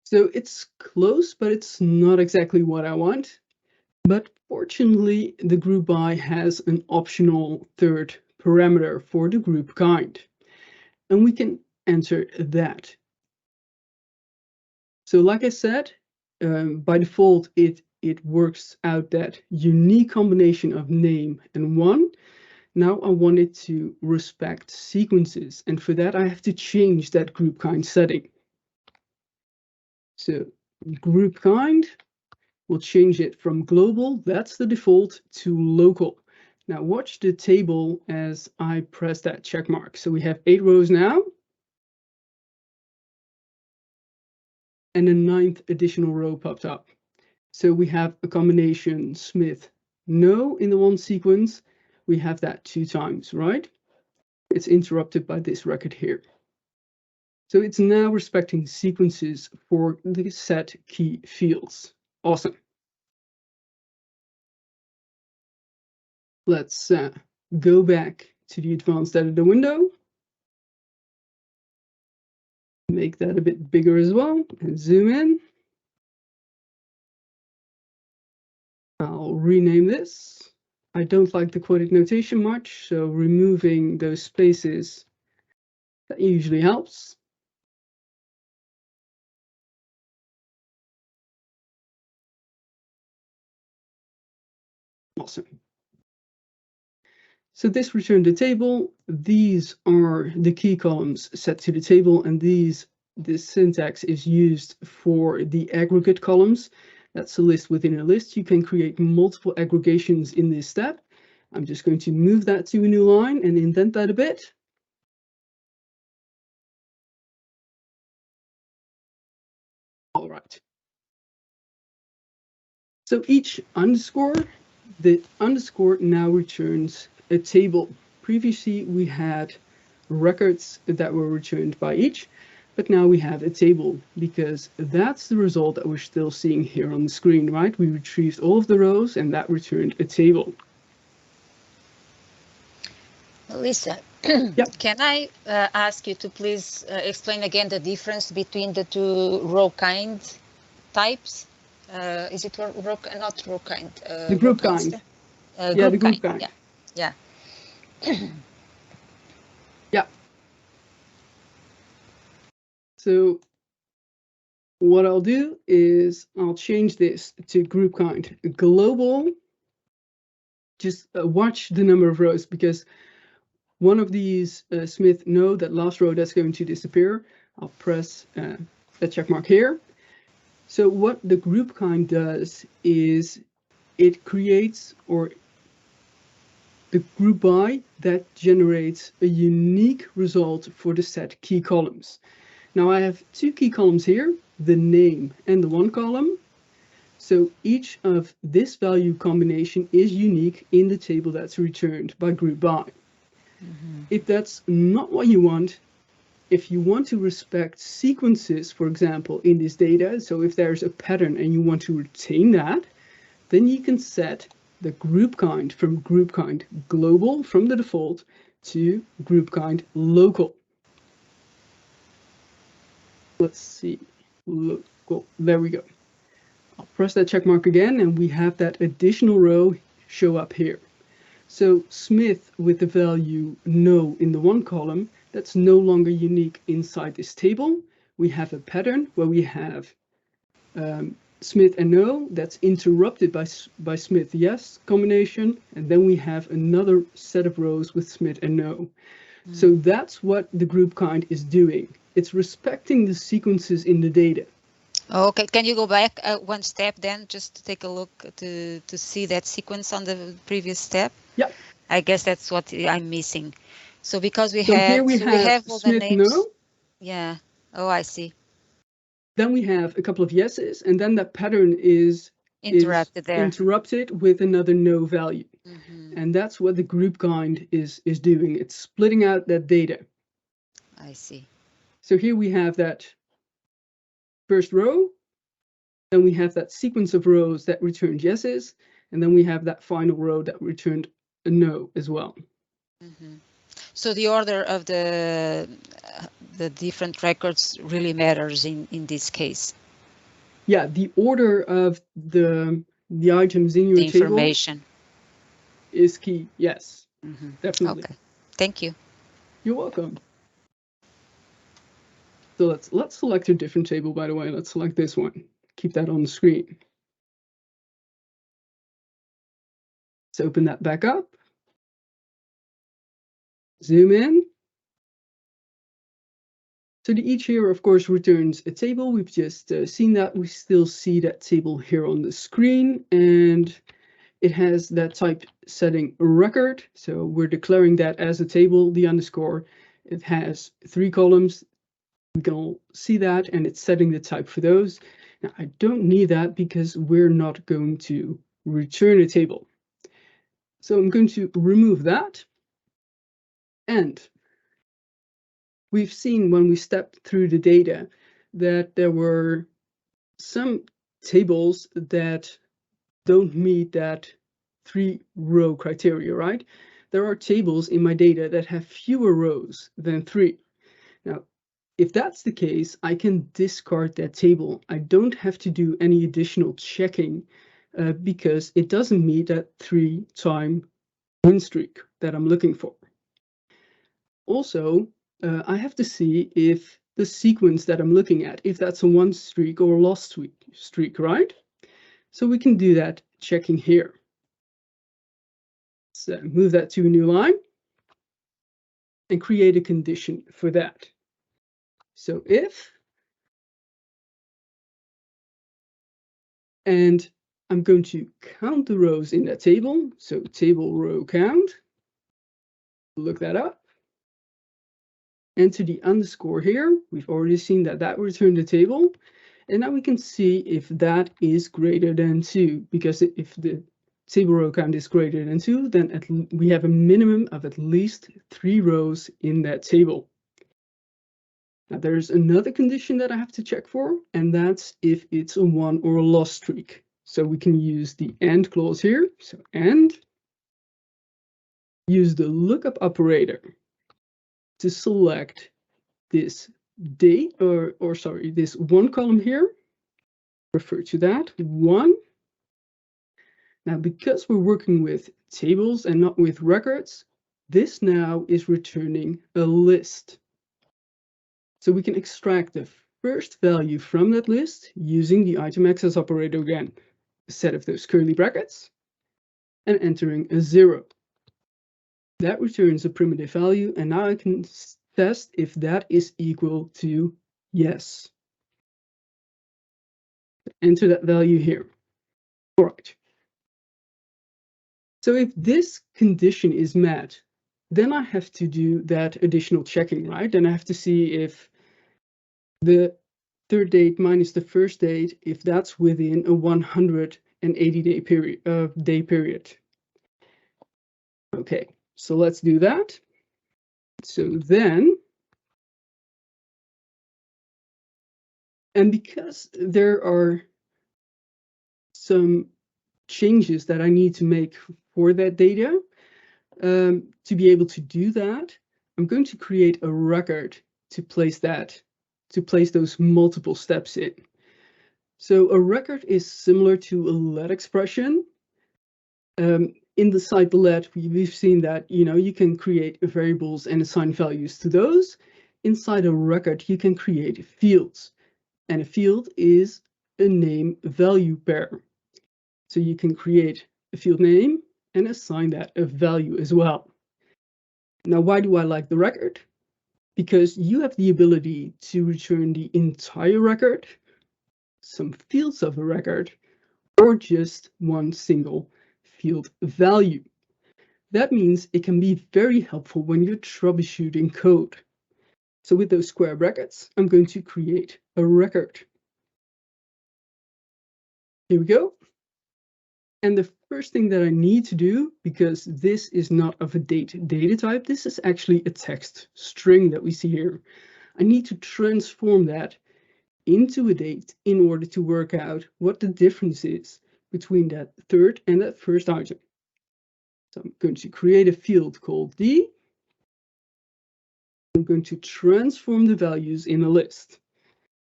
So it's close, but it's not exactly what I want. But fortunately, the group by has an optional third parameter for the group kind. And we can enter that. So like I said, by default, it works out that unique combination of name and one. Now I want it to respect sequences. And for that, I have to change that group kind setting. So group kind, we'll change it from global, that's the default, to local. Now watch the table as I press that check mark. So we have 8 rows now. And a 9th additional row popped up. So we have a combination Smith, no in the one sequence. We have that 2 times, right? It's interrupted by this record here. So it's now respecting sequences for the set key fields. Awesome. Let's go back to the advanced editor window. Make that a bit bigger as well and zoom in. I'll rename this. I don't like the quoted notation much, so removing those spaces, that usually helps. Awesome. So this returned the table. These are the key columns set to the table, and this syntax is used for the aggregate columns. That's a list within a list. You can create multiple aggregations in this step. I'm just going to move that to a new line and indent that a bit. All right. So each underscore, the underscore now returns a table. Previously, we had records that were returned by each, but now we have a table because that's the result that we're still seeing here on the screen, right? We retrieved all of the rows and that returned a table. Lisa, Yep. can I ask you to please explain again the difference between the two row kind types? Is it row, not row kind? The group kind. Yeah, the group kind. Yeah. Yeah. So what I'll do is I'll change this to GroupKind.Global. Just watch the number of rows because one of these Smith, no, that last row that's going to disappear. I'll press the check mark here. So what the GroupKind does is it creates or the group by that generates a unique result for the set key columns. Now I have 2 key columns here, the name and the one column. So each of this value combination is unique in the table that's returned by group by. If that's not what you want, if you want to respect sequences, for example, in this data, so if there's a pattern and you want to retain that, then you can set the group kind from GroupKind.Global from the default to GroupKind.Local. Let's see, local, there we go. I'll press that check mark again and we have that additional row show up here. So Smith with the value no in the one column, that's no longer unique inside this table. We have a pattern where we have Smith and no, that's interrupted by Smith yes combination, and then we have another set of rows with Smith and no. So that's what the group kind is doing. It's respecting the sequences in the data. Okay, can you go back one step then, just to take a look to see that sequence on the previous step? Yeah. I guess that's what I'm missing. So because we So have, here we have all Smith the names. no. Yeah. Oh, I see. then we have a couple of yeses, and then that pattern is interrupted with another no value. And that's what the GroupKind is doing. It's splitting out that data. I see. So here we have that first row, then we have that sequence of rows that returned yeses, and then we have that final row that returned a no as well. So the order of the different records really matters in this case. Yeah, the order of the items in your table information is key. Yes, definitely. Okay, thank you. You're welcome. So let's select a different table, by the way. Let's select this one. Keep that on the screen. Let's open that back up. Zoom in. So the each here, of course, returns a table. We've just seen that. We still see that table here on the screen, and it has that type setting record. So we're declaring that as a table, the underscore. It has 3 columns. We can all see that, and it's setting the type for those. Now, I don't need that because we're not going to return a table. So I'm going to remove that. And we've seen when we stepped through the data that there were some tables that don't meet that 3-row criteria, right? There are tables in my data that have fewer rows than 3. Now, if that's the case, I can discard that table. I don't have to do any additional checking because it doesn't meet that 3-time win streak that I'm looking for. Also, I have to see if the sequence that I'm looking at, if that's a won streak or a lost streak, right? So we can do that checking here. So move that to a new line and create a condition for that. So if, and I'm going to count the rows in that table. So Table.RowCount, look that up. Enter the underscore here. We've already seen that that returned the table. And now we can see if that is greater than 2, because if the Table.RowCount is greater than 2, then we have a minimum of at least 3 rows in that table. Now there's another condition that I have to check for, and that's if it's a won or a lost streak. So we can use the AND clause here. So AND, use the lookup operator to select this date, or sorry, this one column here. Refer to that, 1. Now, because we're working with tables and not with records, this now is returning a list. So we can extract the first value from that list using the item access operator again, a set of those curly brackets, and entering a 0. That returns a primitive value, and now I can test if that is equal to yes. Enter that value here. All right. So if this condition is met, then I have to do that additional checking, right? Then I have to see if the third date minus the first date, if that's within a 180-day period. Okay, so let's do that. So then, and because there are some changes that I need to make for that data, to be able to do that, I'm going to create a record to place those multiple steps in. So a record is similar to a let expression. In the site let, we've seen that you can create variables and assign values to those. Inside a record, you can create fields, and a field is a name value pair. So you can create a field name and assign that a value as well. Now, why do I like the record? Because you have the ability to return the entire record, some fields of a record, or just one single field value. That means it can be very helpful when you're troubleshooting code. So with those square brackets, I'm going to create a record. Here we go. And the first thing that I need to do, because this is not of a date data type, this is actually a text string that we see here. I need to transform that into a date in order to work out what the difference is between that third and that first item. So I'm going to create a field called D. I'm going to transform the values in a list.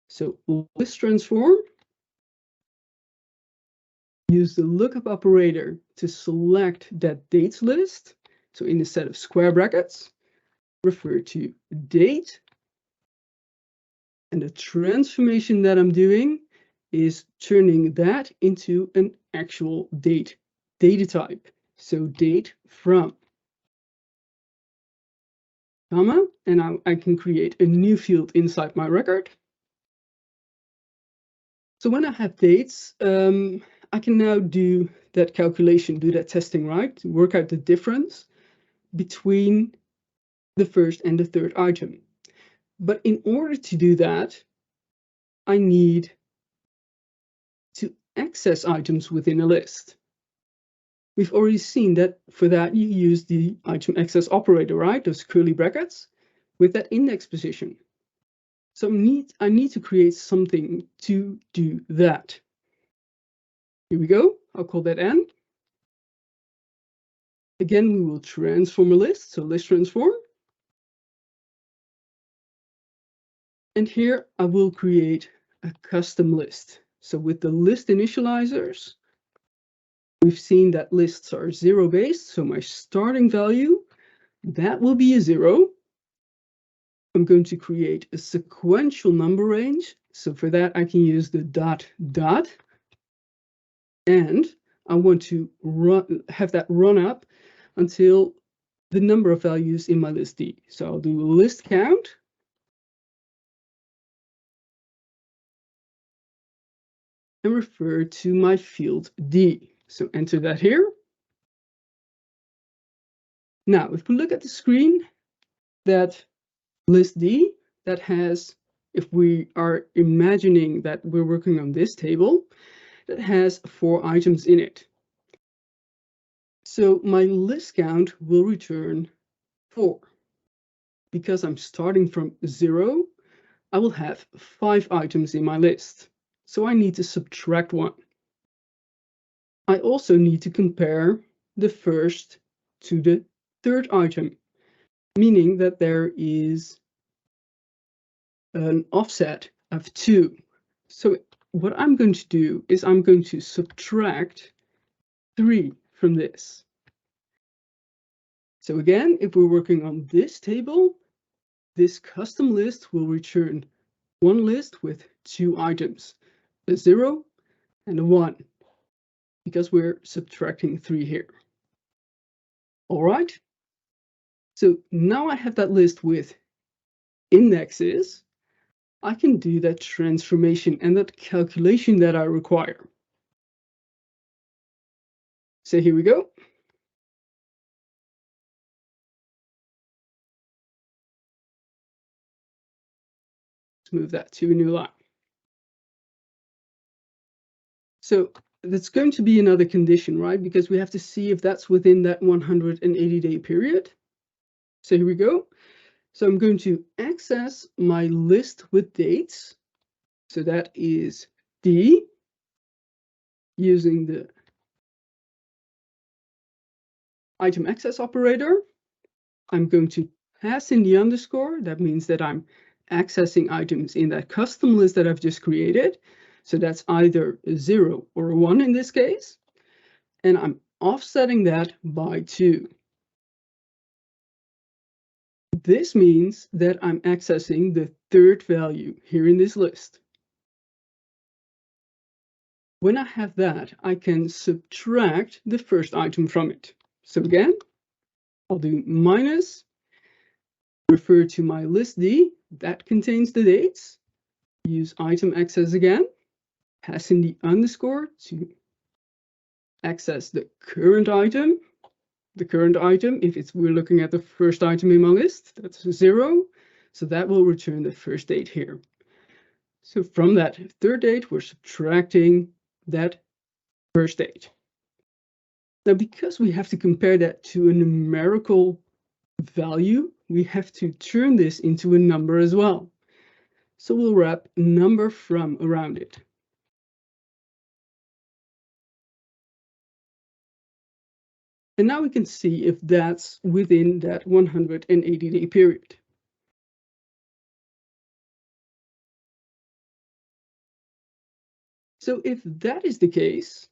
So List.Transform, use the lookup operator to select that dates list. So in a set of square brackets, refer to date. And the transformation that I'm doing is turning that into an actual date data type. So Date.From, comma, and now I can create a new field inside my record. So when I have dates, I can now do that calculation, do that testing, right? To work out the difference between the first and the third item. But in order to do that, I need to access items within a list. We've already seen that for that you use the item access operator, right? Those curly brackets with that index position. So I need to create something to do that. Here we go. I'll call that N. Again, we will transform a list. So List.Transform. And here I will create a custom list. So with the list initializers, we've seen that lists are 0 based. So my starting value, that will be a 0. I'm going to create a sequential number range. So for that, I can use the dot. And I want to have that run up until the number of values in my list D. So I'll do List.Count. And refer to my field D. So enter that here. Now, if we look at the screen, that list D, that has, if we are imagining that we're working on this table, that has 4 items in it. So my list count will return 4. Because I'm starting from 0, I will have 5 items in my list. So I need to subtract 1. I also need to compare the first to the third item, meaning that there is an offset of 2. So what I'm going to do is I'm going to subtract 3 from this. So again, if we're working on this table, this custom list will return one list with 2 items, a 0 and a 1, because we're subtracting 3 here. All right. So now I have that list with indexes. I can do that transformation and that calculation that I require. So here we go. Let's move that to a new line. So that's going to be another condition, right? Because we have to see if that's within that 180-day period. So here we go. So I'm going to access my list with dates. So that is D, using the item access operator. I'm going to pass in the underscore. That means that I'm accessing items in that custom list that I've just created. So that's either a 0 or a 1 in this case. And I'm offsetting that by 2. This means that I'm accessing the third value here in this list. When I have that, I can subtract the first item from it. So again, I'll do minus, refer to my list D, that contains the dates, use item access again, pass in the underscore to access the current item. The current item, if we're looking at the first item in my list, that's 0. So that will return the first date here. So from that third date, we're subtracting that first date. Now, because we have to compare that to a numerical value, we have to turn this into a number as well. So we'll wrap Number.From around it. And now we can see if that's within that 180-day period. So if that is the case,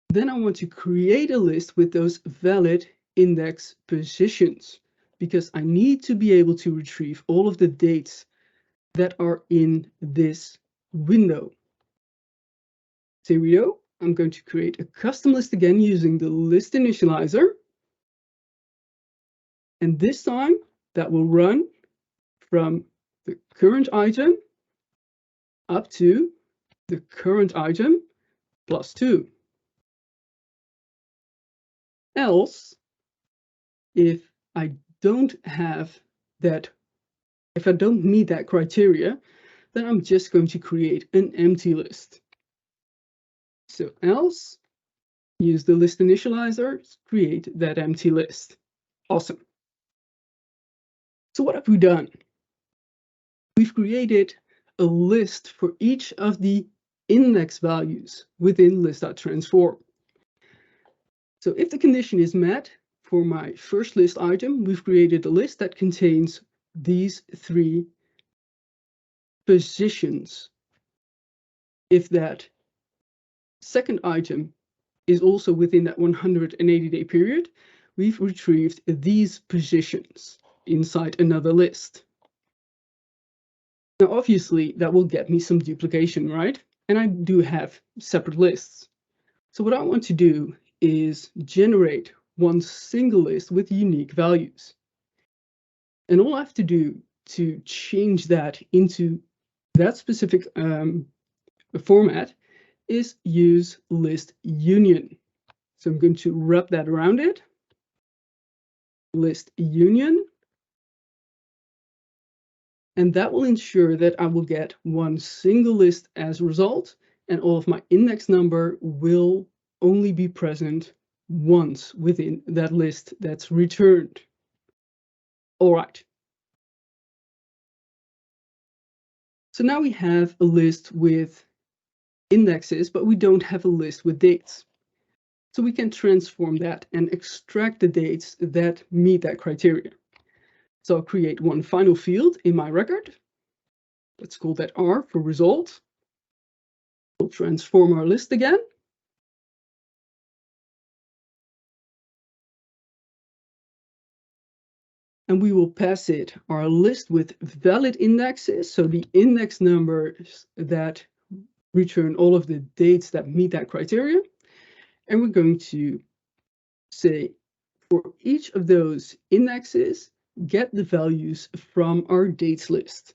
then I want to create a list with those valid index positions, because I need to be able to retrieve all of the dates that are in this window. So here we go. I'm going to create a custom list again using the list initializer. And this time that will run from the current item up to the current item +2. Else, if I don't have that, if I don't meet that criteria, then I'm just going to create an empty list. So else, use the list initializer, create that empty list. Awesome. So what have we done? We've created a list for each of the index values within List.Transform. So if the condition is met for my first list item, we've created a list that contains these 3 positions. If that second item is also within that 180-day period, we've retrieved these positions inside another list. Now, obviously, that will get me some duplication, right? And I do have separate lists. So what I want to do is generate one single list with unique values. And all I have to do to change that into that specific format is use List.Union. So I'm going to wrap that around it. List.Union. And that will ensure that I will get one single list as a result, and all of my index number will only be present once within that list that's returned. All right. So now we have a list with indexes, but we don't have a list with dates. So we can transform that and extract the dates that meet that criteria. So I'll create one final field in my record. Let's call that R for result. We'll transform our list again. And we will pass it our list with valid indexes. So the index numbers that return all of the dates that meet that criteria. And we're going to say for each of those indexes, get the values from our dates list.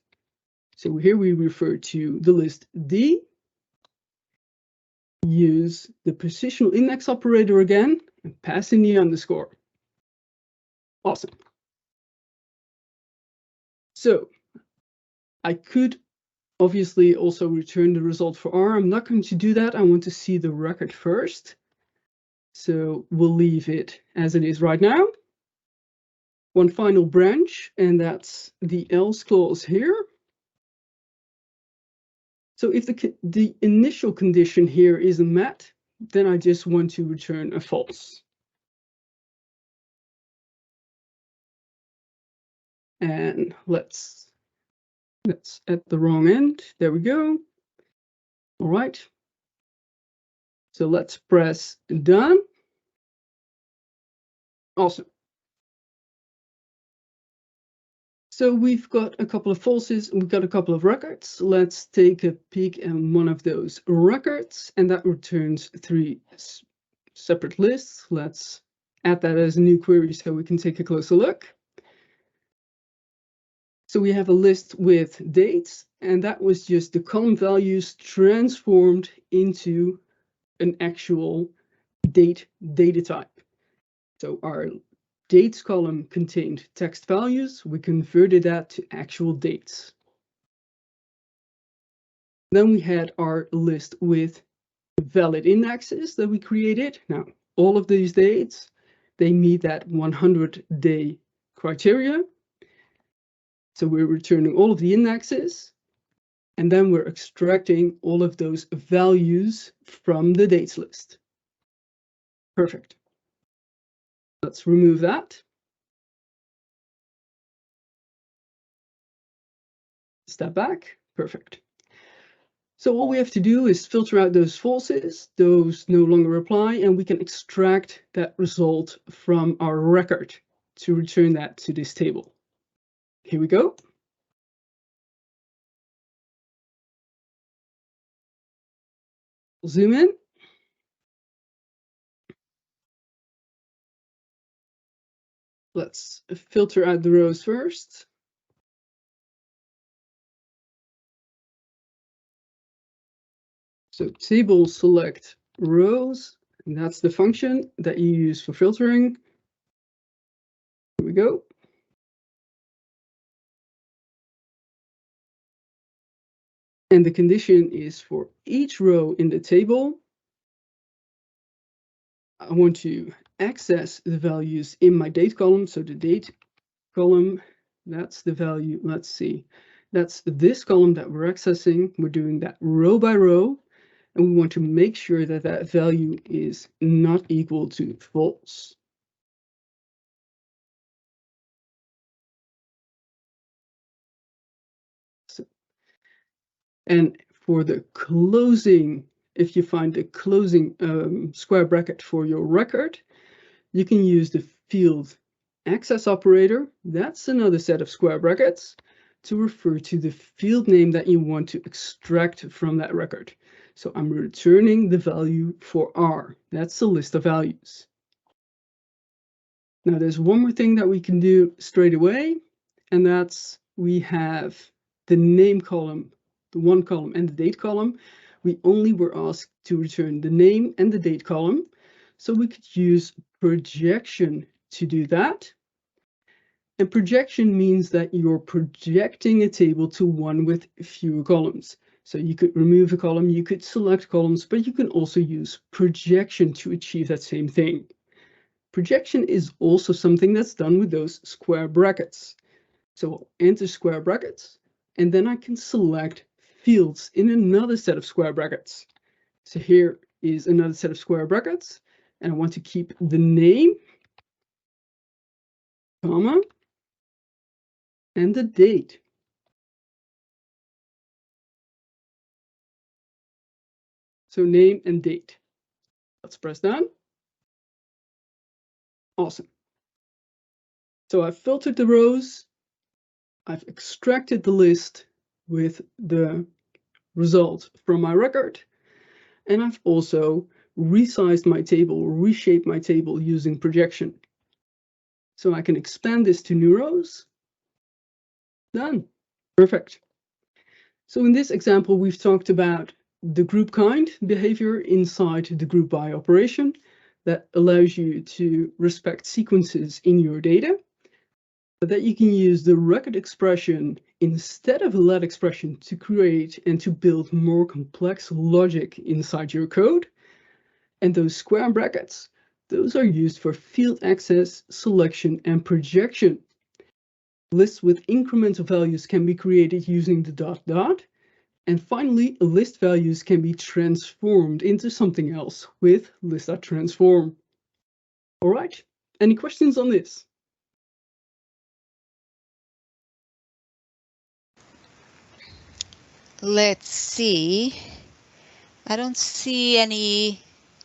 So here we refer to the list D. Use the positional index operator again and pass in the underscore. Awesome. So I could obviously also return the result for R. I'm not going to do that. I want to see the record first. So we'll leave it as it is right now. One final branch, and that's the else clause here. So if the initial condition here isn't met, then I just want to return a false. And that's at the wrong end. There we go. All right. So let's press done. Awesome. So we've got a couple of falses, we've got a couple of records. Let's take a peek at one of those records, and that returns 3 separate lists. Let's add that as a new query so we can take a closer look. So we have a list with dates, and that was just the column values transformed into an actual date data type. So our dates column contained text values. We converted that to actual dates. Then we had our list with valid indexes that we created. Now, all of these dates, they meet that 100-day criteria. So we're returning all of the indexes, and then we're extracting all of those values from the dates list. Perfect. Let's remove that. Step back. Perfect. So all we have to do is filter out those falses, those no longer apply, and we can extract that result from our record to return that to this table. Here we go. Zoom in. Let's filter out the rows first. So Table.SelectRows, and that's the function that you use for filtering. Here we go. And the condition is for each row in the table, I want to access the values in my date column. So the date column, that's the value. Let's see. That's this column that we're accessing. We're doing that row by row. And we want to make sure that that value is not equal to false. So, and for the closing, if you find the closing square bracket for your record, you can use the field access operator. That's another set of square brackets to refer to the field name that you want to extract from that record. So I'm returning the value for R. That's the list of values. Now there's one more thing that we can do straight away, and that's we have the name column, the one column, and the date column. We only were asked to return the name and the date column. So we could use projection to do that. And projection means that you're projecting a table to one with fewer columns. So you could remove a column, you could select columns, but you can also use projection to achieve that same thing. Projection is also something that's done with those square brackets. So I'll enter square brackets, and then I can select fields in another set of square brackets. So here is another set of square brackets, and I want to keep the name, comma, and the date. So name and date. Let's press done. Awesome. So I've filtered the rows. I've extracted the list with the result from my record. And I've also resized my table, reshaped my table using projection. So I can expand this to new rows. Done. Perfect. So in this example, we've talked about the group kind behavior inside the group by operation that allows you to respect sequences in your data, but that you can use the record expression instead of a let expression to create and to build more complex logic inside your code. And those square brackets, those are used for field access, selection, and projection. Lists with incremental values can be created using the ... And finally, list values can be transformed into something else with List.Transform. All right, any questions on this? Let's see. I don't see any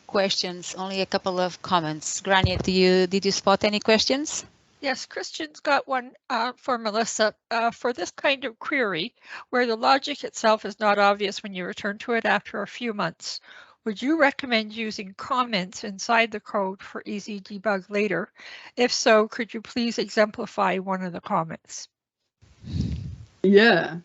questions, only a couple of comments. Grania, did you spot any questions? Yes, Christian's got one for Melissa. For this kind of query, where the logic itself is not obvious when you return to it after a few months, would you recommend using comments inside the code for easy debug later? If so, could you please exemplify one of the comments? Yeah.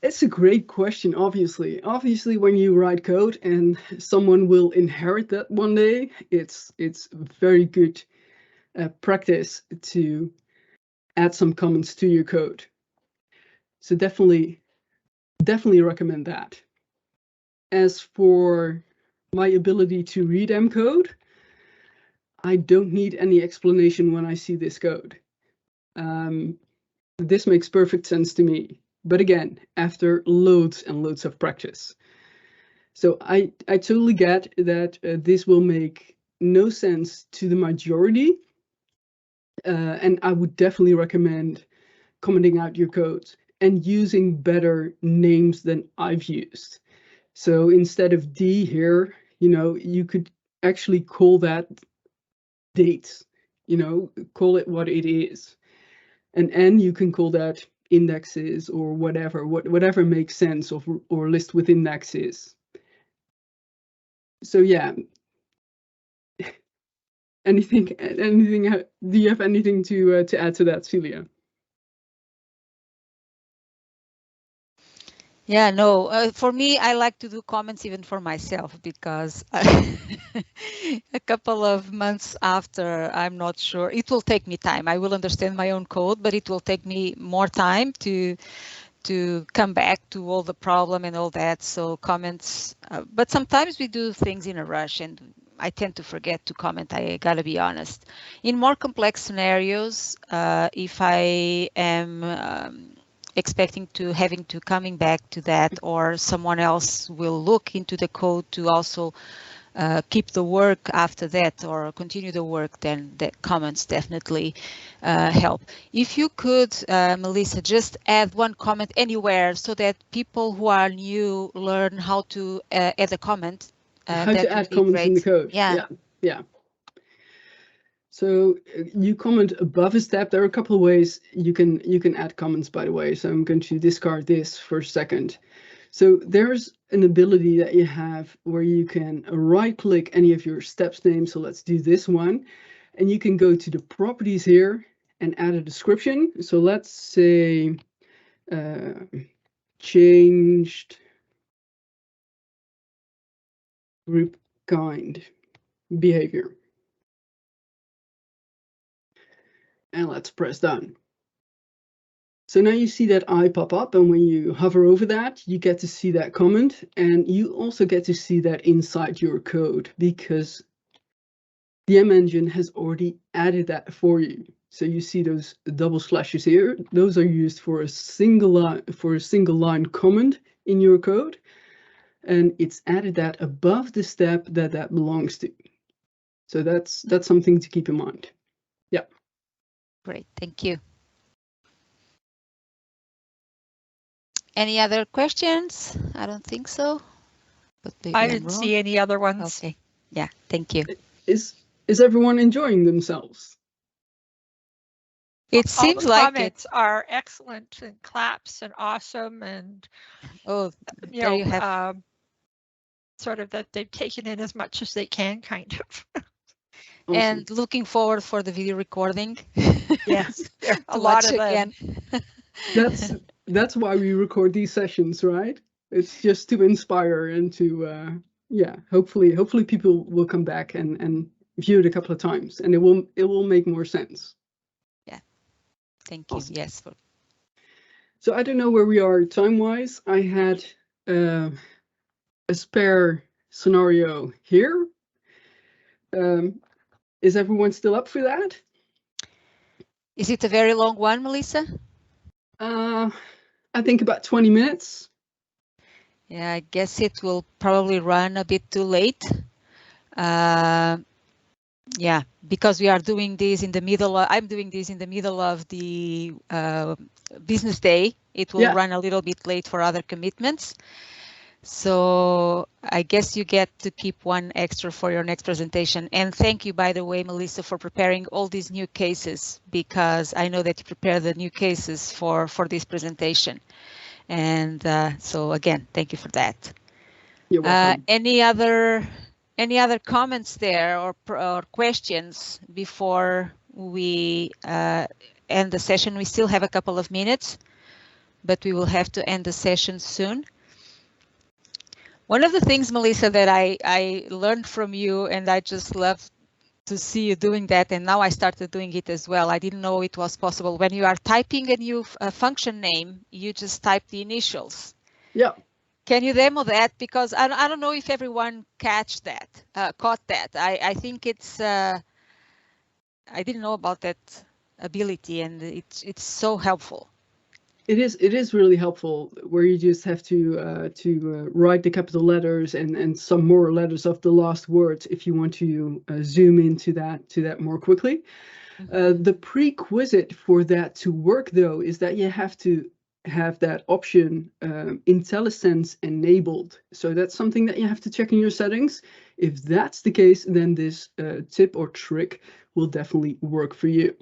It's a great question, obviously. Obviously, when you write code and someone will inherit that one day, it's very good practice to add some comments to your code. So definitely recommend that. as for my ability to read M code, I don't need any explanation when I see this code. This makes perfect sense to me. But again, after loads and loads of practice. So I totally get that this will make no sense to the majority. And I would definitely recommend commenting out your code and using better names than I've used. So instead of D here, you could actually call that dates, call it what it is. And N, you can call that indexes or whatever makes sense, or list with indexes. So yeah. Anything? Do you have anything to add to that, Celia? Yeah, no, for me, I like to do comments even for myself, because a couple of months after, I'm not sure, it will take me time. I will understand my own code, but it will take me more time to come back to all the problem and all that. So comments, but sometimes we do things in a rush and I tend to forget to comment, I gotta be honest. In more complex scenarios, if I am expecting to having to coming back to that, or someone else will look into the code to also keep the work after that or continue the work, then the comments definitely help. If you could, Melissa, just add one comment anywhere so that people who are new learn how to add a comment. How to add comments in the code. Yeah. So you comment above a step. There are a couple of ways you can add comments, by the way. So I'm going to discard this for a second. So there's an ability that you have where you can right-click any of your steps names. So let's do this one. And you can go to the properties here and add a description. So let's say changed group kind behavior. And let's press done. So now you see that eye pop up, and when you hover over that, you get to see that comment, and you also get to see that inside your code, because the M engine has already added that for you. So you see those double slashes here. Those are used for a single line comment in your code, and it's added that above the step that belongs to. So that's something to keep in mind. Yeah. Great, thank you. Any other questions? I don't think so. But I didn't see any other ones. Okay. Yeah, thank you. Is everyone enjoying themselves? It seems like comments are excellent and claps and awesome, and there you have sort of that they've taken in as much as they can, kind of. Awesome. And looking forward for the video recording. Yes, a lot of them. That's why we record these sessions, right? It's just to inspire and to hopefully people will come back and view it a couple of times, and it will make more sense. Yeah, thank you. Awesome. Yes. So I don't know where we are time-wise. I had a spare scenario here. Is everyone still up for that? Is it a very long one, Melissa? I think about 20 minutes. Yeah, I guess it will probably run a bit too late. Yeah, because we are doing this in the middle. I'm doing this in the middle of the business day. It will run a little bit late for other commitments. So I guess you get to keep one extra for your next presentation. And thank you, by the way, Melissa, for preparing all these new cases, because I know that you prepare the new cases for this presentation. And so again, thank you for that. You're welcome. Any other comments there or questions before we end the session? We still have a couple of minutes, but we will have to end the session soon. One of the things, Melissa, that I learned from you, and I just love to see you doing that, and now I started doing it as well. I didn't know it was possible. When you are typing a new function name, you just type the initials. Yeah. Can you demo that? Because I don't know if everyone caught that. I think it's, I didn't know about that ability, and it's so helpful. It is really helpful, where you just have to write the capital letters and some more letters of the last words if you want to zoom into that more quickly. The prerequisite for that to work, though, is that you have to have that option IntelliSense enabled. So that's something that you have to check in your settings. If that's the case, then this tip or trick will definitely work for you.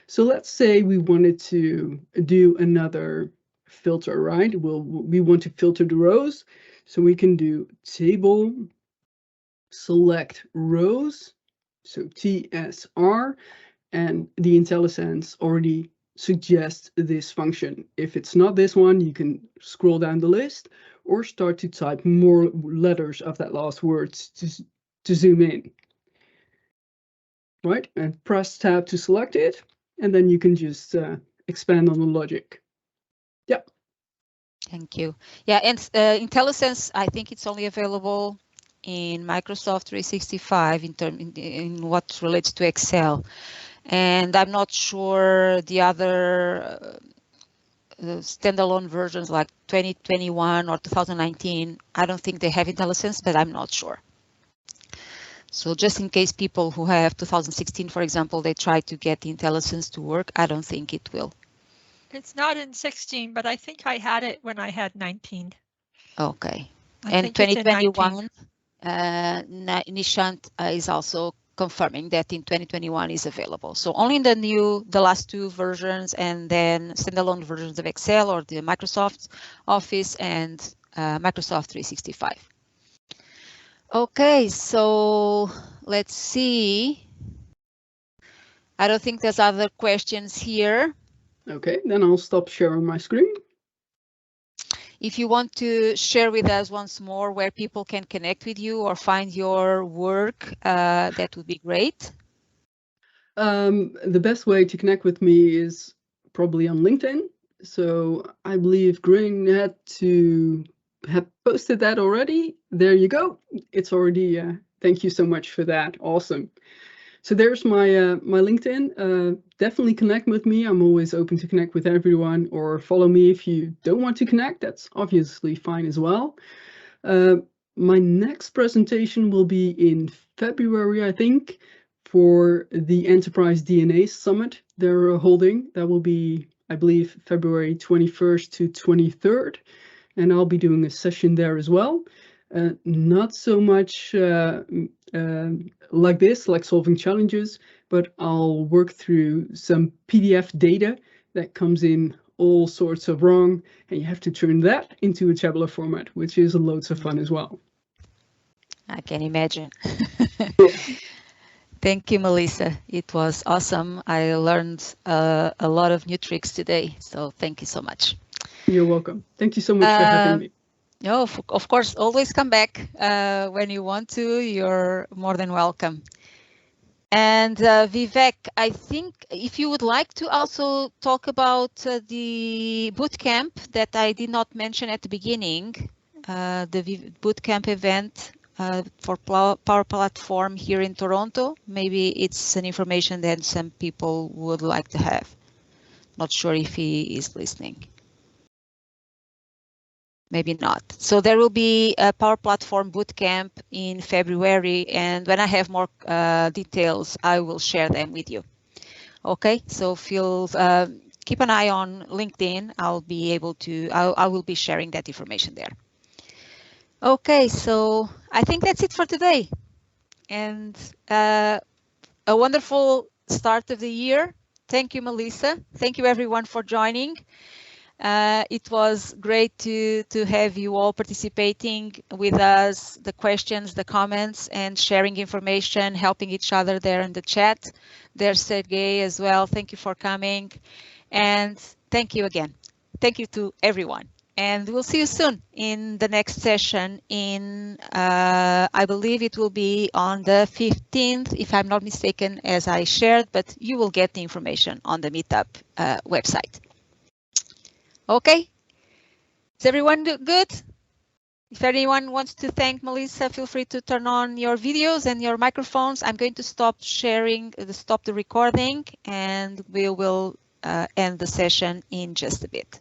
So let's say we wanted to do another filter, right? We want to filter the rows, so we can do Table.SelectRows, so TSR, and the IntelliSense already suggests this function. If it's not this one, you can scroll down the list or start to type more letters of that last word to zoom in. Right, and press tab to select it, and then you can just expand on the logic. Yeah. Thank you. Yeah, and IntelliSense, I think it's only available in Microsoft 365 in what relates to Excel, and I'm not sure the other standalone versions like 2021 or 2019. I don't think they have IntelliSense, but I'm not sure. So just in case people who have 2016, for example, they try to get the IntelliSense to work, I don't think it will. It's not in 16, but I think I had it when I had 19. Okay. And 2021, Nishant is also confirming that in 2021 is available. So only in the last two versions, and then standalone versions of Excel or the Microsoft Office and Microsoft 365. Okay, so let's see. I don't think there's other questions here. Okay, then I'll stop sharing my screen. If you want to share with us once more where people can connect with you or find your work, that would be great. The best way to connect with me is probably on LinkedIn. So I believe Green had to have posted that already. There you go. It's already, thank you so much for that. Awesome. So there's my my LinkedIn. Definitely connect with me. I'm always open to connect with everyone, or follow me if you don't want to connect. That's obviously fine as well. My next presentation will be in February, I think, for the Enterprise DNA Summit they're holding. That will be, I believe, February 21st to 23rd. And I'll be doing a session there as well. Not so much like this, like solving challenges, but I'll work through some PDF data that comes in all sorts of wrong, and you have to turn that into a tabular format, which is loads of fun as well. I can imagine. Thank you, Melissa. It was awesome. I learned a lot of new tricks today, so thank you so much. You're welcome. Thank you so much for having me. No, of course, always come back when you want to. You're more than welcome. And Vivek, I think if you would like to also talk about the bootcamp that I did not mention at the beginning, the bootcamp event for Power Platform here in Toronto, maybe it's an information that some people would like to have. Not sure if he is listening. Maybe not. So there will be a Power Platform bootcamp in February, and when I have more details, I will share them with you. Okay, so keep an eye on LinkedIn. I will be sharing that information there. Okay, so I think that's it for today, and a wonderful start of the year. Thank you, Melissa. Thank you, everyone, for joining. It was great to have you all participating with us, the questions, the comments, and sharing information, helping each other there in the chat. There's Sergey as well. Thank you for coming. And thank you again. Thank you to everyone. And we'll see you soon in the next session I believe it will be on the 15th, if I'm not mistaken, as I shared, but you will get the information on the Meetup website. Okay, is everyone good? If anyone wants to thank Melissa, feel free to turn on your videos and your microphones. I'm going to stop sharing, stop the recording, and we will end the session in just a bit.